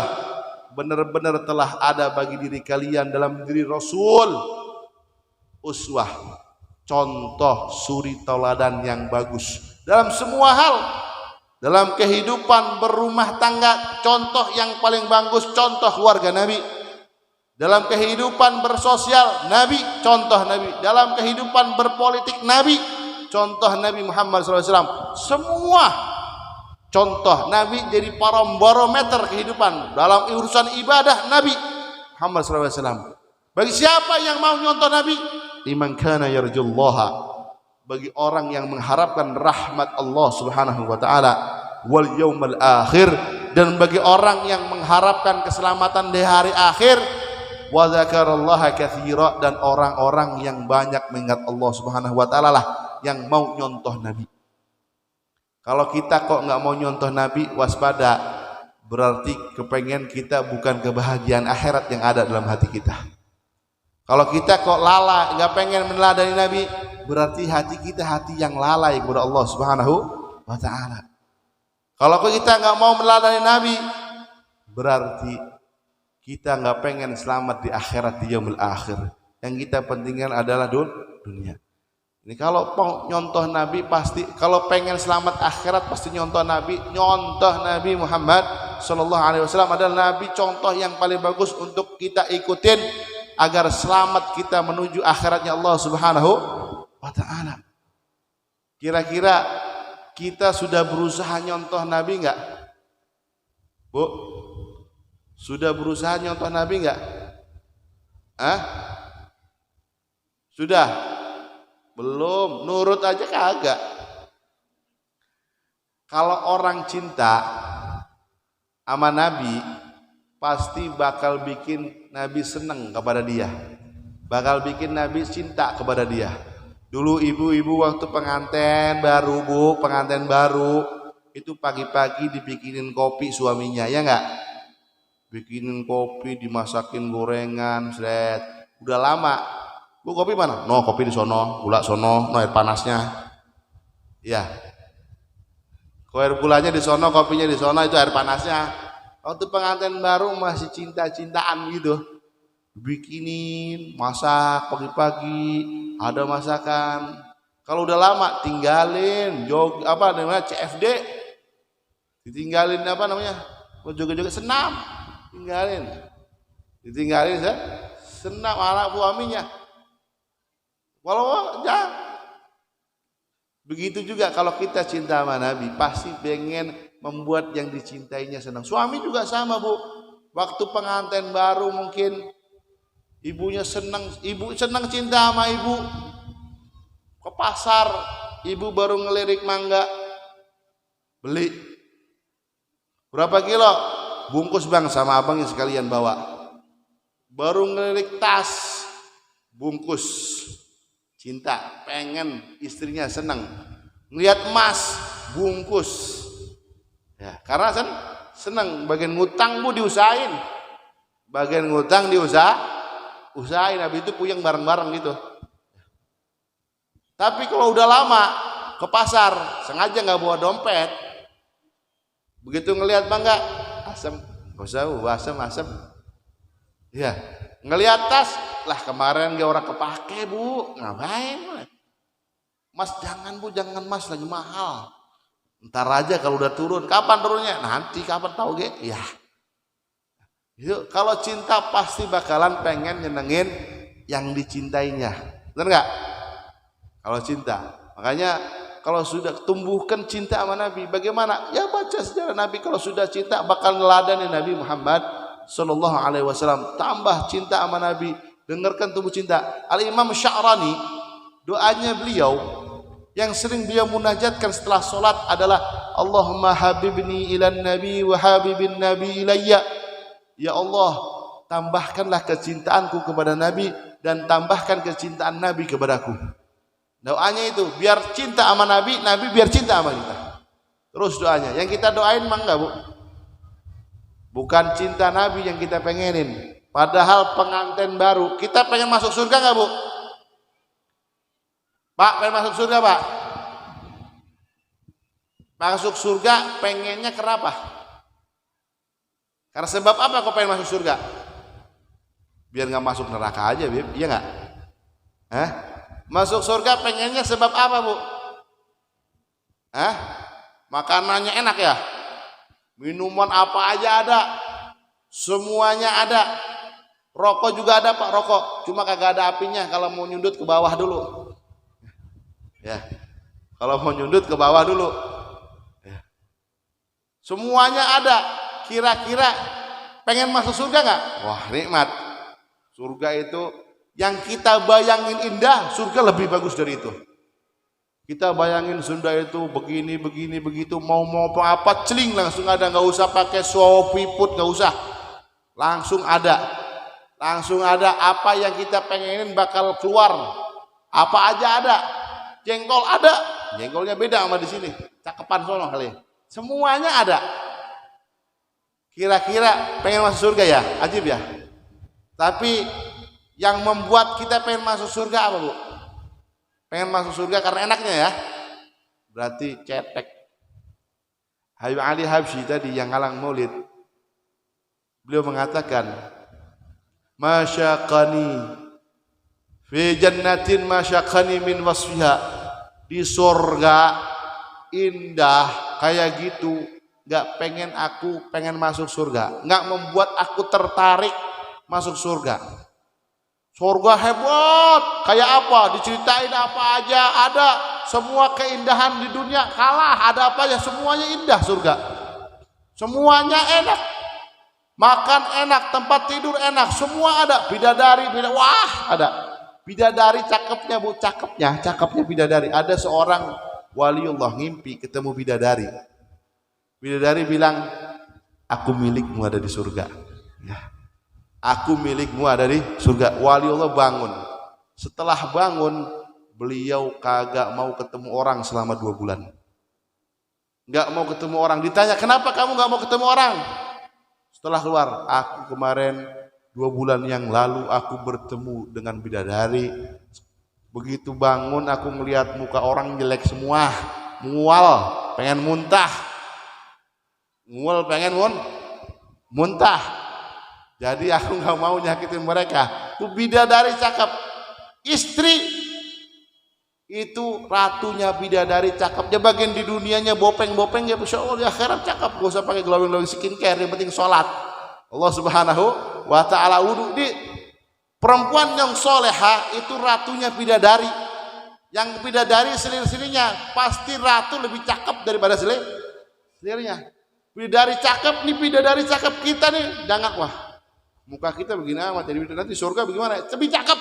benar-benar telah ada bagi diri kalian dalam diri Rasul uswah, contoh suri tauladan yang bagus dalam semua hal. Dalam kehidupan berumah tangga, contoh yang paling bagus, contoh keluarga Nabi. Dalam kehidupan bersosial, Nabi, contoh Nabi. Dalam kehidupan berpolitik, Nabi, contoh Nabi Muhammad SAW. Semua contoh Nabi jadi barometer kehidupan. Dalam urusan ibadah, Nabi Muhammad SAW. Bagi siapa yang mau nyontoh Nabi? Liman kana yarjullaha, bagi orang yang mengharapkan rahmat Allah Subhanahu wa taala, wal yaumal akhir, dan bagi orang yang mengharapkan keselamatan di hari akhir, wa dzakarallaha katsira, dan orang-orang yang banyak mengingat Allah Subhanahu wa taala lah yang mau nyontoh Nabi. Kalau kita kok nggak mau nyontoh Nabi, waspada, berarti kepengen kita bukan kebahagiaan akhirat yang ada dalam hati kita. Kalau kita kok lalai nggak pengen meneladani Nabi, berarti hati kita hati yang lalai kepada Allah Subhanahu wa taala. Kalau kita nggak mau meneladani Nabi, berarti kita nggak pengen selamat di akhirat, di yaumul akhir. Yang kita pentingkan adalah dunia. Ini kalau mau nyontoh Nabi, pasti kalau pengen selamat akhirat pasti nyontoh Nabi. Nyontoh Nabi Muhammad sallallahu alaihi wasallam adalah Nabi, contoh yang paling bagus untuk kita ikutin agar selamat kita menuju akhiratnya Allah Subhanahu wa ta'ala. Kira-kira kita sudah berusaha nyontoh Nabi enggak? Bu, sudah berusaha nyontoh Nabi enggak? Sudah? Belum, nurut aja kagak. Kalau orang cinta sama Nabi, pasti bakal bikin Nabi seneng kepada dia, bakal bikin Nabi cinta kepada dia. Dulu ibu-ibu waktu pengantin baru, Bu, pengantin baru itu pagi-pagi dibikinin kopi suaminya, ya enggak? Bikinin kopi, dimasakin gorengan, seret. Udah lama, Bu, kopi mana? No, kopi di sono, gula sono, no, air panasnya. Ya, air gulanya di sono, kopinya di sono, itu air panasnya. Waktu pengantin baru masih cinta-cintaan gitu. Bikinin, masak pagi-pagi, ada masakan. Kalau udah lama tinggalin, apa namanya CFD, ditinggalin apa namanya, joget-joget senam, ditinggalin senam anak suaminya. Walau jangan. Begitu juga kalau kita cinta sama Nabi, pasti pengen membuat yang dicintainya senang. Suami juga sama, Bu. Waktu pengantin baru mungkin ibunya senang, ibu senang cinta sama ibu. Ke pasar, ibu baru ngelirik mangga, beli. Berapa kilo? Bungkus bang, sama abangnya sekalian bawa. Baru ngelirik tas, bungkus. Cinta, pengen istrinya senang. Ngeliat emas, bungkus. Ya, karena senang. Bagian ngutang Bu diusahain. Bagian ngutang usahain. Habis itu puyeng bareng-bareng gitu. Tapi kalau udah lama ke pasar, sengaja nggak bawa dompet. Begitu ngelihat mangga, asam, nggak usah, asam. Ya, ngelihat tas, lah kemarin gak orang kepake Bu, ngapain? Mas jangan Bu, jangan Mas, lagi mahal. Ntar aja kalau udah turun. Kapan turunnya? Nanti, kapan tahu ge? Ya. Itu kalau cinta pasti bakalan pengen nyenengin yang dicintainya. Benar nggak? Kalau cinta. Makanya kalau sudah tumbuhkan cinta sama Nabi, bagaimana? Ya baca sejarah Nabi, kalau sudah cinta bakal neladani Nabi Muhammad sallallahu alaihi wasallam. Tambah cinta sama Nabi, dengarkan tumbuh cinta. Al-Imam Sya'rani, doanya beliau yang sering beliau munajatkan setelah solat adalah Allahumma habibni ilan nabi wa habibin nabi ilayya. Ya Allah, tambahkanlah kecintaanku kepada Nabi dan tambahkan kecintaan Nabi kepadaku. Doanya itu biar cinta sama Nabi, Nabi biar cinta sama kita. Terus doanya, yang kita doain mah enggak Bu, bukan cinta Nabi yang kita pengenin. Padahal pengantin baru, kita pengen masuk surga enggak Bu? Pak, pengen masuk surga Pak? Masuk surga pengennya kenapa? Karena sebab apa kau pengen masuk surga? Biar nggak masuk neraka aja, Bib. Iya nggak? Masuk surga pengennya sebab apa Bu? Makanannya enak ya? Minuman apa aja ada? Semuanya ada. Rokok juga ada Pak, rokok. Cuma kagak ada apinya, kalau mau nyundut ke bawah dulu. Ya. Kalau mau nyundut ke bawah dulu. Ya. Semuanya ada. Kira-kira pengen masuk surga nggak? Wah nikmat. Surga itu yang kita bayangin indah, surga lebih bagus dari itu. Kita bayangin surga itu begini, begitu, mau apa celing langsung ada, nggak usah pakai swapiput, nggak usah, langsung ada apa yang kita pengenin bakal keluar, apa aja ada, jengkol ada, jengkolnya beda sama di sini, cakepan sono kali, semuanya ada. Kira-kira pengen masuk surga ya? Ajib ya. Tapi yang membuat kita pengen masuk surga apa Bu? Pengen masuk surga karena enaknya ya? Berarti cetek. Habib Ali Habsyi tadi yang ngalang maulid, beliau mengatakan, masyaqani fi jannatin masyaqani min wasfiha. Di surga indah kayak gitu, nggak pengen masuk surga, nggak membuat aku tertarik masuk surga. Surga hebat, kayak apa? Diceritain apa aja ada, semua keindahan di dunia kalah, ada apa ya? Semuanya indah surga, semuanya enak, makan enak, tempat tidur enak, semua ada. Bidadari, wah ada bidadari cakepnya Bu, cakepnya bidadari. Ada seorang waliullah ngimpi ketemu bidadari. Bidadari bilang, aku milikmu ada di surga. Ya. Aku milikmu ada di surga. Waliullah bangun. Setelah bangun, beliau kagak mau ketemu orang selama 2 bulan. Nggak mau ketemu orang. Ditanya, kenapa kamu nggak mau ketemu orang? Setelah keluar, aku kemarin 2 bulan yang lalu aku bertemu dengan bidadari. Begitu bangun, aku melihat muka orang jelek semua, mual, pengen muntah. Mual pengen muntah. Jadi aku nggak mau nyakitin mereka. Tuh bidadari cakep. Istri itu ratunya bidadari cakep. Dia bagian di dunianya bopeng-bopeng ya, Masya Allah, di akhirat cakep. Gak usah pakai glowing-glowing skincare, yang penting sholat. Allah Subhanahu wa ta'ala wudu. Di perempuan yang soleha itu ratunya bidadari. Yang bidadari selir-selirnya pasti ratu lebih cakep daripada selirnya. Bidadari cakep nih, bidadari cakep kita nih, jangan wah muka kita begini amat, jadi nanti surga bagaimana? Lebih cakep,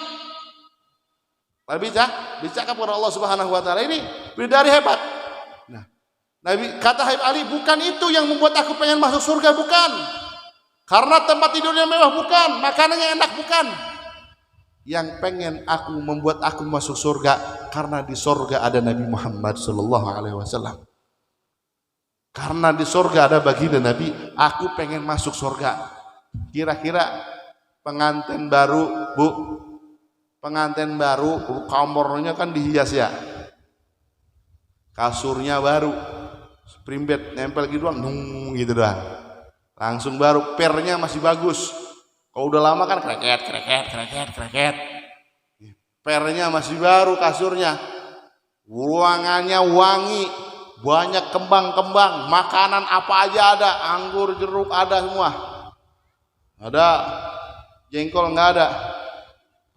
lebih cakep kepada Allah Subhanahu wa ta'ala. Ini bidadari hebat. Nah, Nabi kata Habib Ali, bukan itu yang membuat aku pengen masuk surga, bukan karena tempat tidurnya mewah, bukan makanannya enak, bukan. Yang pengen aku membuat aku masuk surga karena di surga ada Nabi Muhammad sallallahu alaihi wasallam. Karena di surga ada baginda Nabi, aku pengen masuk surga. Kira-kira pengantin baru, Bu, pengantin baru, kamarnya kan dihias ya, kasurnya baru, spring bed nempel gitu doang, gitu doang, langsung baru, pernya masih bagus. Kalau udah lama kan kreket, pernya masih baru, kasurnya, ruangannya wangi, banyak kembang-kembang, makanan apa aja ada, anggur, jeruk ada semua, ada jengkol nggak ada,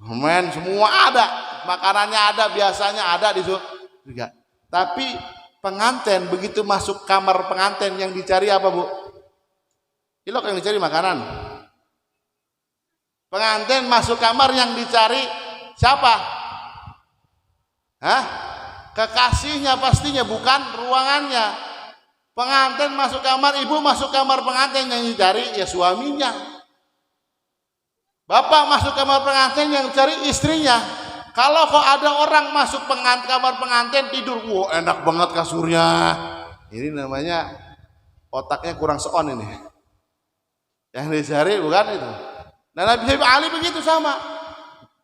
men semua ada, makanannya ada, biasanya ada di surga. Tapi pengantin begitu masuk kamar pengantin yang dicari apa, Bu? Ilok yang dicari makanan. Pengantin masuk kamar yang dicari siapa? Hah? Kekasihnya pastinya, bukan ruangannya. Pengantin masuk kamar, ibu masuk kamar pengantin yang dicari ya suaminya. Bapak masuk kamar pengantin yang dicari istrinya. Kalau kok ada orang masuk kamar pengantin tidur, wah enak banget kasurnya. Ini namanya otaknya kurang seon ini. Yang dicari bukan itu. Dan Habib Ali begitu sama.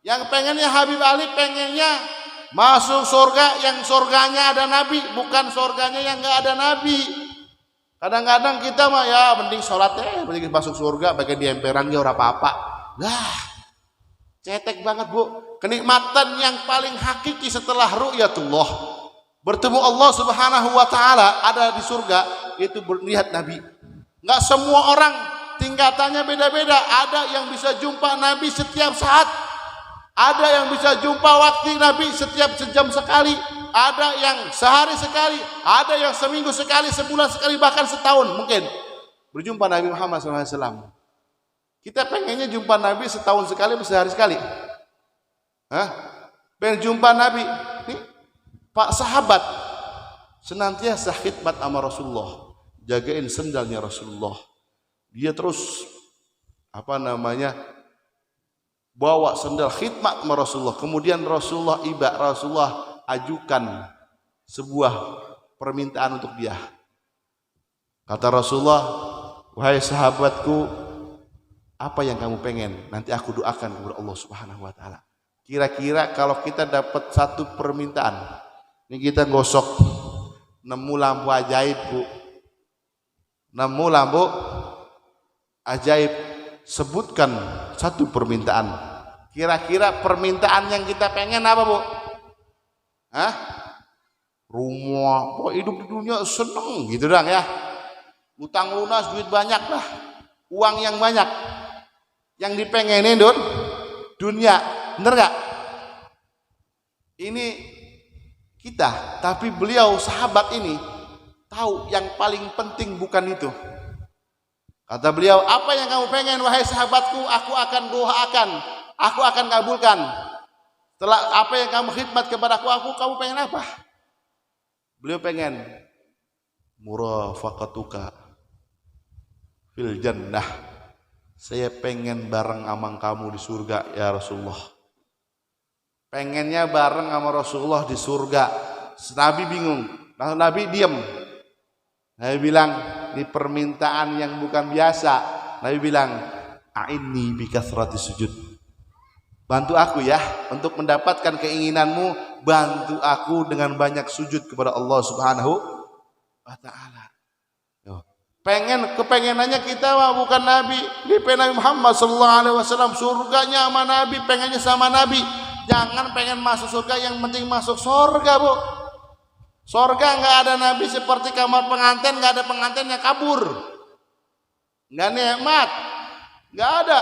Yang pengennya Habib Ali pengennya masuk surga yang surganya ada Nabi, bukan surganya yang nggak ada Nabi. Kadang-kadang kita mah ya penting sholatnya, penting masuk surga, bagian di emperannya ora apa-apa. Lah, cetek banget, Bu. Kenikmatan yang paling hakiki setelah ru'yatullah, bertemu Allah Subhanahu wa ta'ala ada di surga, itu melihat Nabi. Nggak semua orang tingkatannya beda-beda. Ada yang bisa jumpa Nabi setiap saat, ada yang bisa jumpa waktu Nabi setiap sejam sekali, ada yang sehari sekali, ada yang seminggu sekali, sebulan sekali, bahkan setahun mungkin berjumpa Nabi Muhammad SAW. Kita pengennya jumpa Nabi setahun sekali, sehari sekali. Hah? Pengen jumpa Nabi. Nih, Pak sahabat senantiasa khidmat sama Rasulullah, jagain sendalnya Rasulullah. Dia terus bawa sendal khidmat sama Rasulullah. Kemudian Rasulullah ajukan sebuah permintaan untuk dia. Kata Rasulullah, wahai sahabatku, apa yang kamu pengen? Nanti aku doakan kepada Allah Subhanahu wa ta'ala. Kira-kira kalau kita dapat satu permintaan, ini kita gosok, nemu lampu ajaib, Bu. Nemu lampu ajaib, sebutkan satu permintaan. Kira-kira permintaan yang kita pengen apa, Bu? Hah? Rumah, kok hidup di dunia seneng gitu dong ya. Utang lunas, duit banyak lah, uang yang banyak. Yang dipengenin dunia, bener gak? Ini kita, tapi beliau sahabat ini tahu yang paling penting bukan itu. Kata beliau, apa yang kamu pengen wahai sahabatku, aku akan doakan, aku akan kabulkan. Setelah apa yang kamu khidmat kepada aku kamu pengen apa? Beliau pengen murafaqatuka fil jannah. Saya pengen bareng sama kamu di surga ya Rasulullah. Pengennya bareng sama Rasulullah di surga. Nabi bingung, Nabi diam. Nabi bilang, ini permintaan yang bukan biasa. Nabi bilang, a'inni bi kathrati sujud. Bantu aku ya untuk mendapatkan keinginanmu, bantu aku dengan banyak sujud kepada Allah Subhanahu wa ta'ala. Kepengenannya kita mah bukan Nabi, Nabi Muhammad sallallahu alaihi wasallam, surganya sama Nabi, pengennya sama Nabi. Jangan pengen masuk surga, yang penting masuk surga, Bu. Surga enggak ada Nabi seperti kamar pengantin, enggak ada pengantinnya kabur. Enggak nikmat. Enggak ada.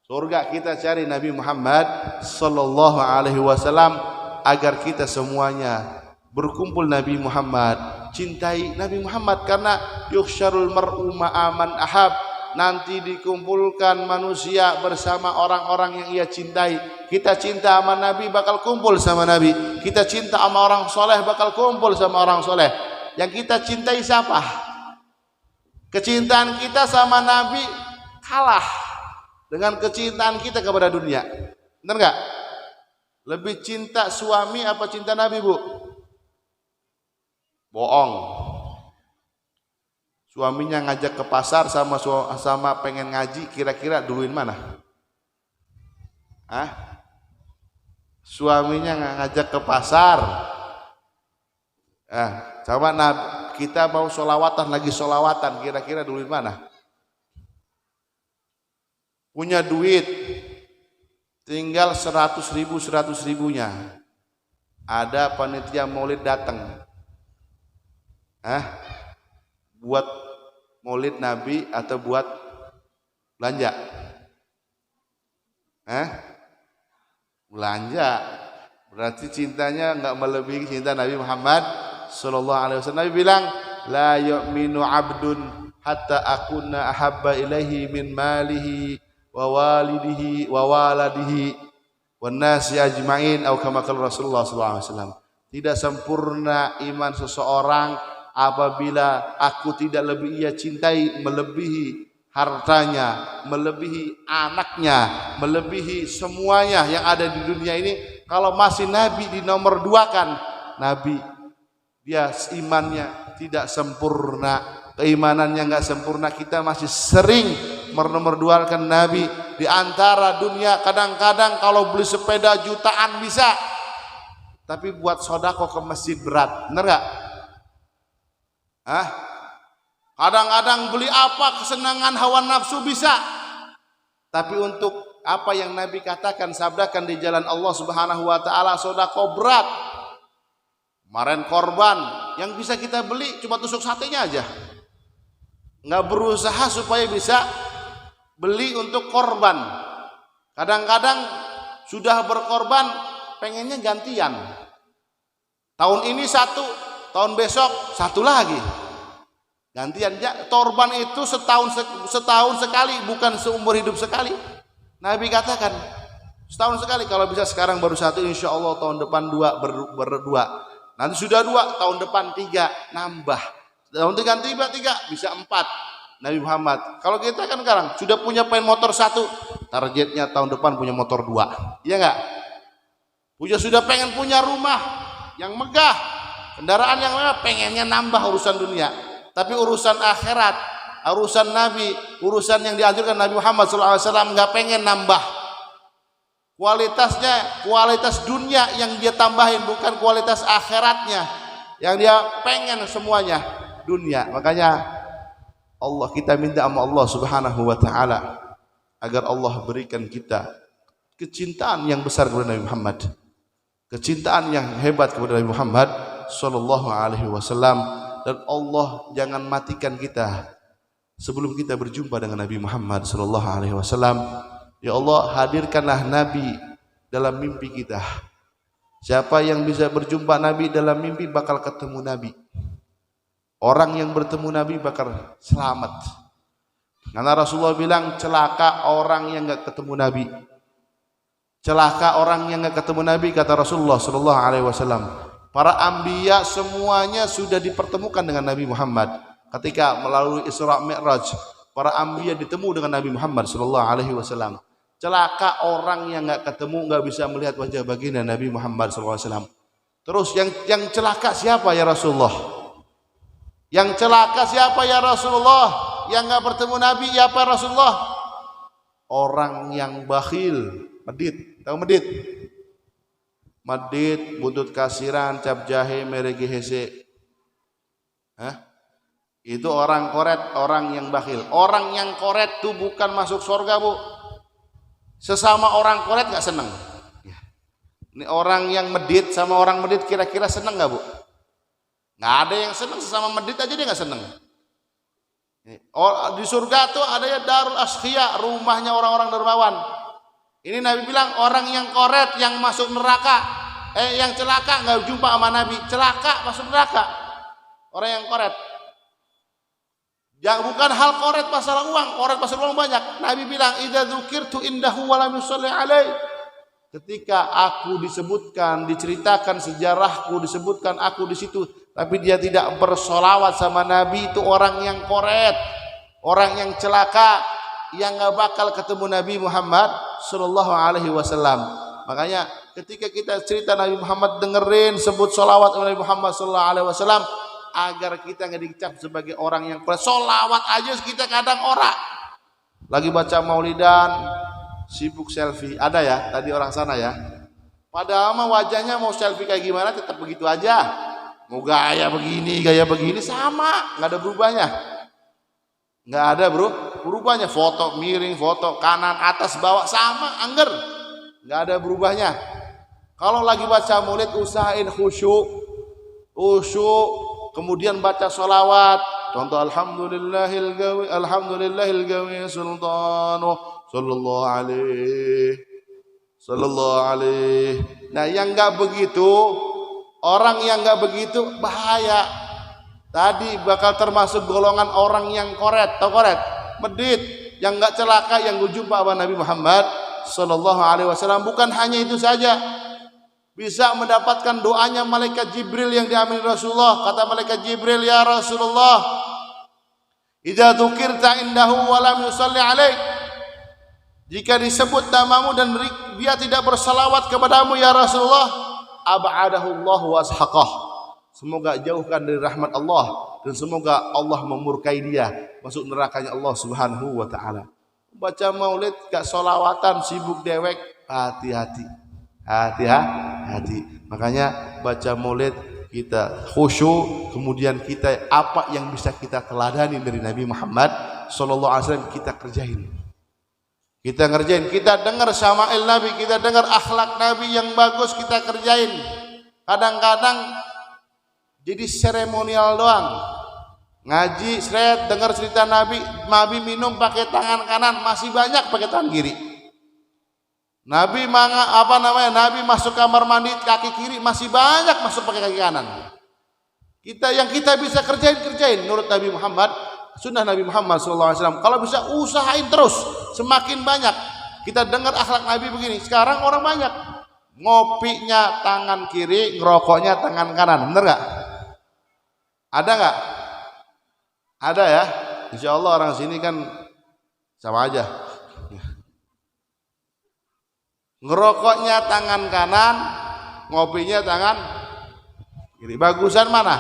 Surga kita cari Nabi Muhammad sallallahu alaihi wasallam agar kita semuanya berkumpul Nabi Muhammad, cintai Nabi Muhammad, karena yuhsyarul mar'u ma'aman ahab, nanti dikumpulkan manusia bersama orang-orang yang ia cintai. Kita cinta sama Nabi bakal kumpul sama Nabi, kita cinta sama orang soleh bakal kumpul sama orang soleh. Yang kita cintai siapa? Kecintaan kita sama Nabi kalah dengan kecintaan kita kepada dunia. Benar nggak? Lebih cinta suami apa cinta Nabi, Bu? Bohong. Suaminya ngajak ke pasar sama pengen ngaji, kira-kira duluin mana? Suaminya ngajak ke pasar, sama kita mau sholawatan, kira-kira duluin mana? Punya duit tinggal 100.000 ada panitia maulid datang, buat maulid Nabi atau buat belanja? Belanja. Berarti cintanya enggak melebihi cinta Nabi Muhammad sallallahu alaihi wasallam. Nabi bilang, la yu'minu 'abdun hatta akuna ahabba ilaihi min malihi wa walidihi wa waladihi wan nasi ajmain, atau kama qala Rasulullah sallallahu alaihi wasallam. Tidak sempurna iman seseorang apabila aku tidak lebih ia cintai melebihi hartanya, melebihi anaknya, melebihi semuanya yang ada di dunia ini. Kalau masih Nabi di nomor 2 kan, Nabi dia imannya tidak sempurna, keimanannya enggak sempurna. Kita masih sering nomor 2kan Nabi. Di antara dunia kadang-kadang kalau beli sepeda jutaan bisa, tapi buat sodako ke masjid berat. Bener gak? Kadang-kadang beli apa kesenangan hawa nafsu bisa, tapi untuk apa yang Nabi katakan, sabdakan di jalan Allah Subhanahu wa taala, sodako berat. Kemarin korban yang bisa kita beli cuma tusuk satenya aja, nggak berusaha supaya bisa beli untuk korban. Kadang-kadang sudah berkorban pengennya gantian, tahun ini satu, tahun besok satu lagi, gantian. Korban itu setahun sekali, bukan seumur hidup sekali. Nabi katakan setahun sekali. Kalau bisa sekarang baru satu, insya Allah tahun depan berdua, nanti sudah 2, tahun depan 3, nambah, tahun ganti 3 bisa 4. Nabi Muhammad, kalau kita kan sekarang sudah punya motor 1, targetnya tahun depan punya motor 2, iya enggak? Sudah pengen punya rumah yang megah, kendaraan yang megah, pengennya nambah urusan dunia. Tapi urusan akhirat, urusan Nabi, urusan yang dianjurkan Nabi Muhammad SAW nggak pengen nambah. Kualitasnya, kualitas dunia yang dia tambahin, bukan kualitas akhiratnya. Yang dia pengen semuanya dunia. Makanya kita minta sama Allah Subhanahu wa taala agar Allah berikan kita kecintaan yang besar kepada Nabi Muhammad, kecintaan yang hebat kepada Nabi Muhammad sallallahu alaihi wasallam, dan Allah jangan matikan kita sebelum kita berjumpa dengan Nabi Muhammad sallallahu alaihi wasallam. Ya Allah, hadirkanlah Nabi dalam mimpi kita. Siapa yang bisa berjumpa Nabi dalam mimpi bakal ketemu Nabi. Orang yang bertemu Nabi bakal selamat. Karena Rasulullah bilang, celaka orang yang enggak ketemu Nabi. Celaka orang yang enggak ketemu Nabi, kata Rasulullah sallallahu alaihi wasallam. Para anbiya semuanya sudah dipertemukan dengan Nabi Muhammad. Ketika melalui Isra Mi'raj, para anbiya ditemu dengan Nabi Muhammad sallallahu alaihi wasallam. Celaka orang yang enggak ketemu, enggak bisa melihat wajah baginda Nabi Muhammad sallallahu alaihi wasallam. Terus yang celaka siapa ya Rasulullah? Yang celaka siapa ya Rasulullah? Yang enggak bertemu Nabi ya apa Rasulullah? Orang yang bakhil, medit. Tahu medit? Medit, buntut kasiran, cap jahe, meregi hese. Itu orang koret, orang yang bakhil. Orang yang koret itu bukan masuk surga, Bu. Sesama orang koret gak seneng. Ini orang yang medit sama orang medit kira-kira seneng gak, Bu? Gak ada yang seneng, sesama medit aja dia gak seneng. Di surga tuh ada ya darul asqiya, rumahnya orang-orang dermawan. Ini Nabi bilang orang yang koret, yang masuk neraka, yang celaka gak jumpa sama Nabi. Celaka masuk neraka. Orang yang koret. Yang bukan hal koret masalah uang, koret masalah uang banyak. Nabi bilang, "Idza dzukirtu indahu wa lam yusalli alaihi." Ketika aku disebutkan, diceritakan sejarahku, disebutkan aku di situ, tapi dia tidak bersolawat sama Nabi, itu orang yang koret, orang yang celaka, yang nggak bakal ketemu Nabi Muhammad Sallallahu Alaihi Wasallam. Makanya ketika kita cerita Nabi Muhammad, dengerin sebut solawat Nabi Muhammad Sallallahu Alaihi Wasallam, agar kita nggak dicap sebagai orang yang solawat aja kita kadang ora. Lagi baca maulidan, sibuk selfie. Ada ya tadi orang sana ya. Padahal mah wajahnya mau selfie kayak gimana tetap begitu aja. Mau gaya begini sama, nggak ada berubahnya. Nggak ada bro, berubahnya foto miring, foto kanan, atas, bawah sama, angger. Nggak ada berubahnya. Kalau lagi baca maulid usahain khusyuk, kemudian baca sholawat. Contoh alhamdulillahil gawi sultanu sallallahu alaihi. Nah, yang enggak begitu, orang yang enggak begitu bahaya. Tadi bakal termasuk golongan orang yang koret, atau koret, medit, yang enggak celaka, yang berjumpa sama Nabi Muhammad sallallahu alaihi wasallam. Bukan hanya itu saja, bisa mendapatkan doanya malaikat Jibril yang diamini Rasulullah. Kata malaikat Jibril, "Ya Rasulullah, idza dzukirta indahu wa lam yusalli alaik." Jika disebut namamu dan dia tidak bersalawat kepadamu ya Rasulullah, ab'adahu Allah wa ashaqah. Semoga jauhkan dari rahmat Allah dan semoga Allah memurkai dia, masuk nerakanya Allah Subhanahu wa taala. Baca maulid gak salawatan, sibuk dewek, hati-hati. Makanya baca maulid kita khusyuk, kemudian kita apa yang bisa kita teladani dari Nabi Muhammad sallallahu alaihi wasallam kita kerjain. Kita ngerjain, kita dengar syama'il Nabi, kita dengar akhlak Nabi yang bagus, kita kerjain. Kadang-kadang jadi seremonial doang. Ngaji, seret, dengar cerita Nabi, Nabi minum pakai tangan kanan, masih banyak pakai tangan kiri. Nabi Nabi masuk kamar mandi kaki kiri, masih banyak masuk pakai kaki kanan. Yang kita bisa kerjain menurut Nabi Muhammad, sunnah Nabi Muhammad SAW. Kalau bisa usahain terus, semakin banyak. Kita dengar akhlak Nabi begini. Sekarang orang banyak ngopinya tangan kiri, ngerokoknya tangan kanan, bener nggak? Ada nggak? Ada ya. Insya Allah orang sini kan sama aja. Ngerokoknya tangan kanan, ngopinya tangan kiri. Bagusan mana?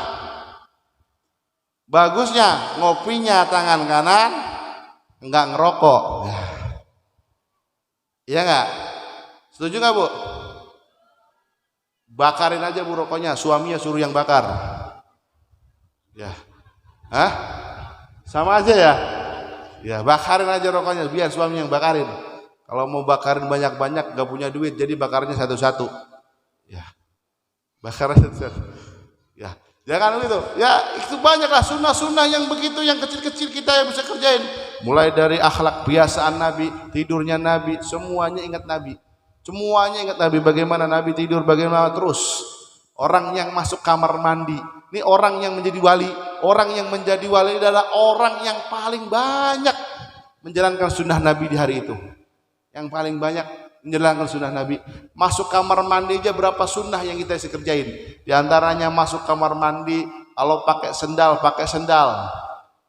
Bagusnya ngopinya tangan kanan, enggak ngerokok. Iya enggak? Setuju enggak, Bu? Bakarin aja Bu rokoknya, suaminya suruh yang bakar. Ya. Hah? Sama aja ya? Ya, bakarin aja rokoknya biar suami yang bakarin. Kalau mau bakarin banyak-banyak gak punya duit, jadi bakarnya satu-satu. Ya. Bakarnya satu-satu. Ya. Jangan begitu. Ya, itu banyaklah sunnah-sunnah yang begitu, yang kecil-kecil kita yang bisa kerjain. Mulai dari akhlak kebiasaan Nabi, tidurnya Nabi, semuanya ingat Nabi. Semuanya ingat Nabi, bagaimana Nabi tidur, bagaimana terus. Orang yang masuk kamar mandi, ini orang yang menjadi wali. Orang yang menjadi wali adalah orang yang paling banyak menjalankan sunnah Nabi di hari itu. Yang paling banyak menjalankan sunnah Nabi. Masuk kamar mandi aja berapa sunnah yang kita bisa kerjain. Di antaranya masuk kamar mandi, kalau pakai sendal.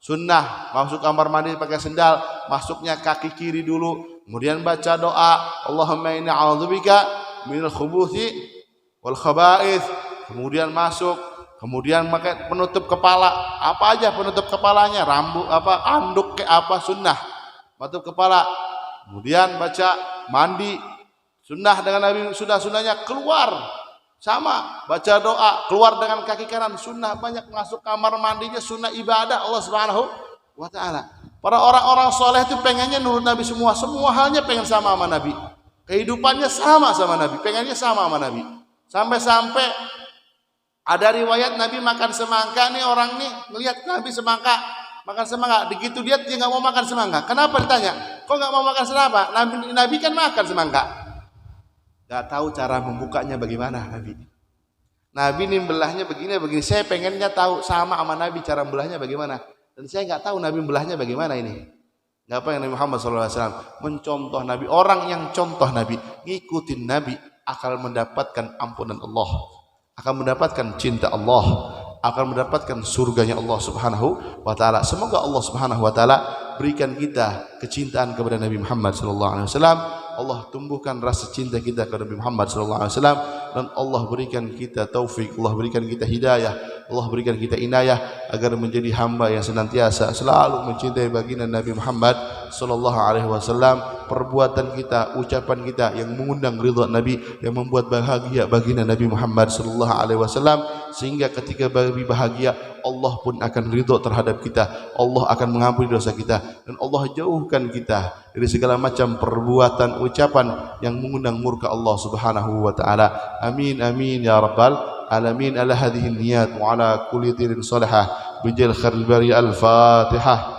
Sunnah, masuk kamar mandi pakai sendal, masuknya kaki kiri dulu. Kemudian baca doa, Allahumma inni a'udzubika minal khubuthi wal khaba'ith. Kemudian masuk, kemudian pakai penutup kepala. Apa aja penutup kepalanya, rambut anduk ke sunnah. Penutup kepala. Kemudian baca mandi sunnah dengan Nabi, sunnahnya keluar Sama, baca doa, keluar dengan kaki kanan sunnah, banyak masuk kamar mandinya sunnah ibadah Allah Subhanahu wa taala. Para orang-orang soleh itu pengennya nurut Nabi semua halnya pengen sama Nabi. Kehidupannya sama Nabi, pengennya sama Nabi. Sampai-sampai ada riwayat Nabi makan semangka nih, orang nih ngelihat Nabi makan semangka, begitu dia nggak mau makan semangka. Kenapa ditanya? Kok nggak mau makan semangka? Nabi kan makan semangka. Gak tahu cara membukanya bagaimana Nabi. Nabi ini belahnya begini. Saya pengennya tahu sama Nabi cara belahnya bagaimana. Dan saya nggak tahu Nabi belahnya bagaimana ini. Gak apa yang Nabi Muhammad SAW mencontoh Nabi. Orang yang contoh Nabi, ngikutin Nabi akan mendapatkan ampunan Allah, akan mendapatkan cinta Allah, akan mendapatkan surganya Allah Subhanahu wa taala. Semoga Allah Subhanahu wa taala berikan kita kecintaan kepada Nabi Muhammad SAW. Allah tumbuhkan rasa cinta kita kepada Nabi Muhammad SAW, dan Allah berikan kita taufik, Allah berikan kita hidayah, Allah berikan kita inayah agar menjadi hamba yang senantiasa selalu mencintai baginda Nabi Muhammad SAW. Perbuatan kita, ucapan kita yang mengundang ridha Nabi, yang membuat bahagia baginda Nabi Muhammad SAW, sehingga ketika Nabi bahagia, Allah pun akan ridha terhadap kita, Allah akan mengampuni dosa kita, dan Allah jauhkan kita dari segala macam perbuatan ucapan yang mengundang murka Allah Subhanahu wa taala. Amin amin ya rabbal alamin. Ala hadhihi niyat wa ala kulli tirin salihah bijal khairil bari. Al-Fatihah.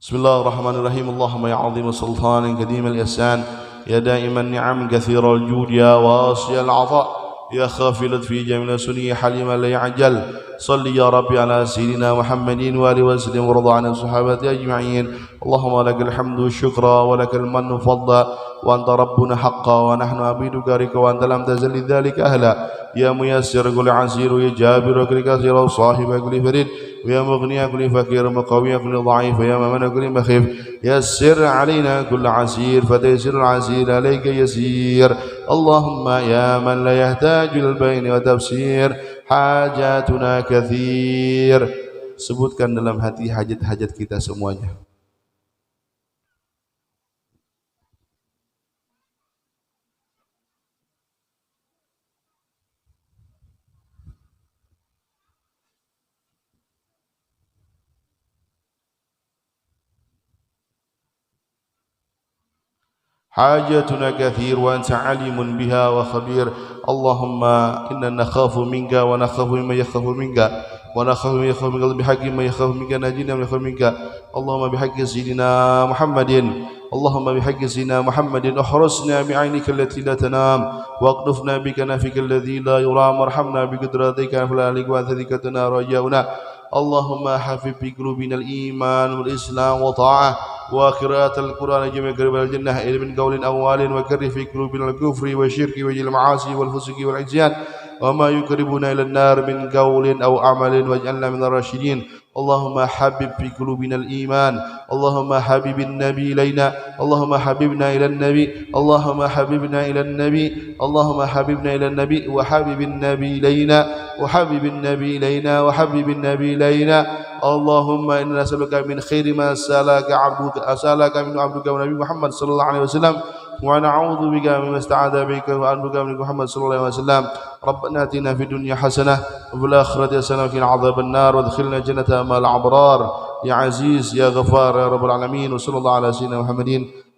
Bismillahirrahmanirrahim. Allahumma ya azim sultanin qadim al-ihsan, ya daiman ni'am kathir al-jud, ya wasi al-'ata, ya khafilat fi jamil sunni halima la ya'jal. Salli ya rabbi ala sayyidina Muhammadin wa alihi wa sallam wa radha 'an sahabati ajma'in. Allahumma lakal hamdu syukra wa lakal mannu fadla, wa anta rabbuna haqqan wa nahnu abiduka rika wa anta lam tazal lidzalika ahla. Ya muyassir kulli 'asir, ya jabir kulli kasir, sahib kulli farid, ويا مغني كل فقير وقوي كل ضعيف ويا ممن كل مخيف. يسر علينا كل عسير فتيسر العسير عليك يسير. اللهم يا من لا يحتاج البين وتفسير حاجاتنا كثير. Sebutkan dalam hati hajat-hajat kita semuanya. حاجاتنا كثير وأنت عليم بها وخبير. اللهم إنا نخاف منك ونخاف مما يخاف منك ونخاف مما يخاف منك بحق ما يخاف منك نجينا من يخاف منك. اللهم بحق سيدنا محمد، اللهم بحق سيدنا محمد احرسنا بعينك التي لا تنام، واقذفنا بكنفك الذي لا يرام، وارحمنا بقدرتك فلا لك وانثذكتنا رجاؤنا. اللهم حفظ في قلوبنا الإيمان والإسلام وطاعة وقراءة القرآن جميع قرب الجنة من قول أول، وكره في قلوبنا الكفر والشرك والمعاصي والفسق والعصيان وما يقربنا إلى النار من قول أو عمل، واجعلنا من الراشدين. اللهم حبب في قلوبنا الإيمان، اللهم حبب النبي إلينا، اللهم حببنا إلى النبي، اللهم حببنا إلى النبي، اللهم حببنا إلى النبي وحبب النبي إلينا، وحبب النبي إلينا، وحبب النبي إلينا. اللهم إنا نسألك من خير ما سألك من عبدك ونبي محمد صلى الله عليه وسلم، ونعوذ بك مما استعاذ بك وعبدك من محمد صلى الله عليه وسلم. ربنا آتنا في الدنيا حسنة وفي الآخرة حسنة وقنا عذاب النار وادخلنا الجنة مع الأبرار يا عزيز يا غفار يا رب العالمين. وصلى الله على سيدنا محمد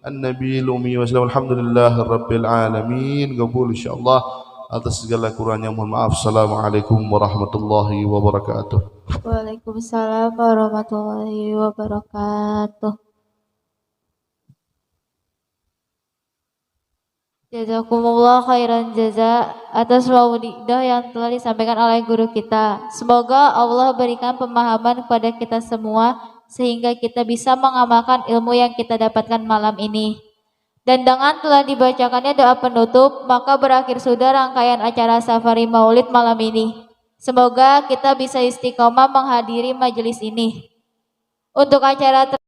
النبي الأمي وسلم. الحمد لله رب العالمين. قبول إن شاء الله. Atas segala kurangnya mohon maaf. Assalamualaikum warahmatullahi wabarakatuh. Waalaikumsalam warahmatullahi wabarakatuh. Jazakumullah khairan jaza atas waudidah yang telah disampaikan oleh guru kita. Semoga Allah berikan pemahaman kepada kita semua sehingga kita bisa mengamalkan ilmu yang kita dapatkan malam ini. Dan dengan telah dibacakannya doa penutup, maka berakhir sudah rangkaian acara Safari Maulid malam ini. Semoga kita bisa istiqomah menghadiri majelis ini. Untuk acara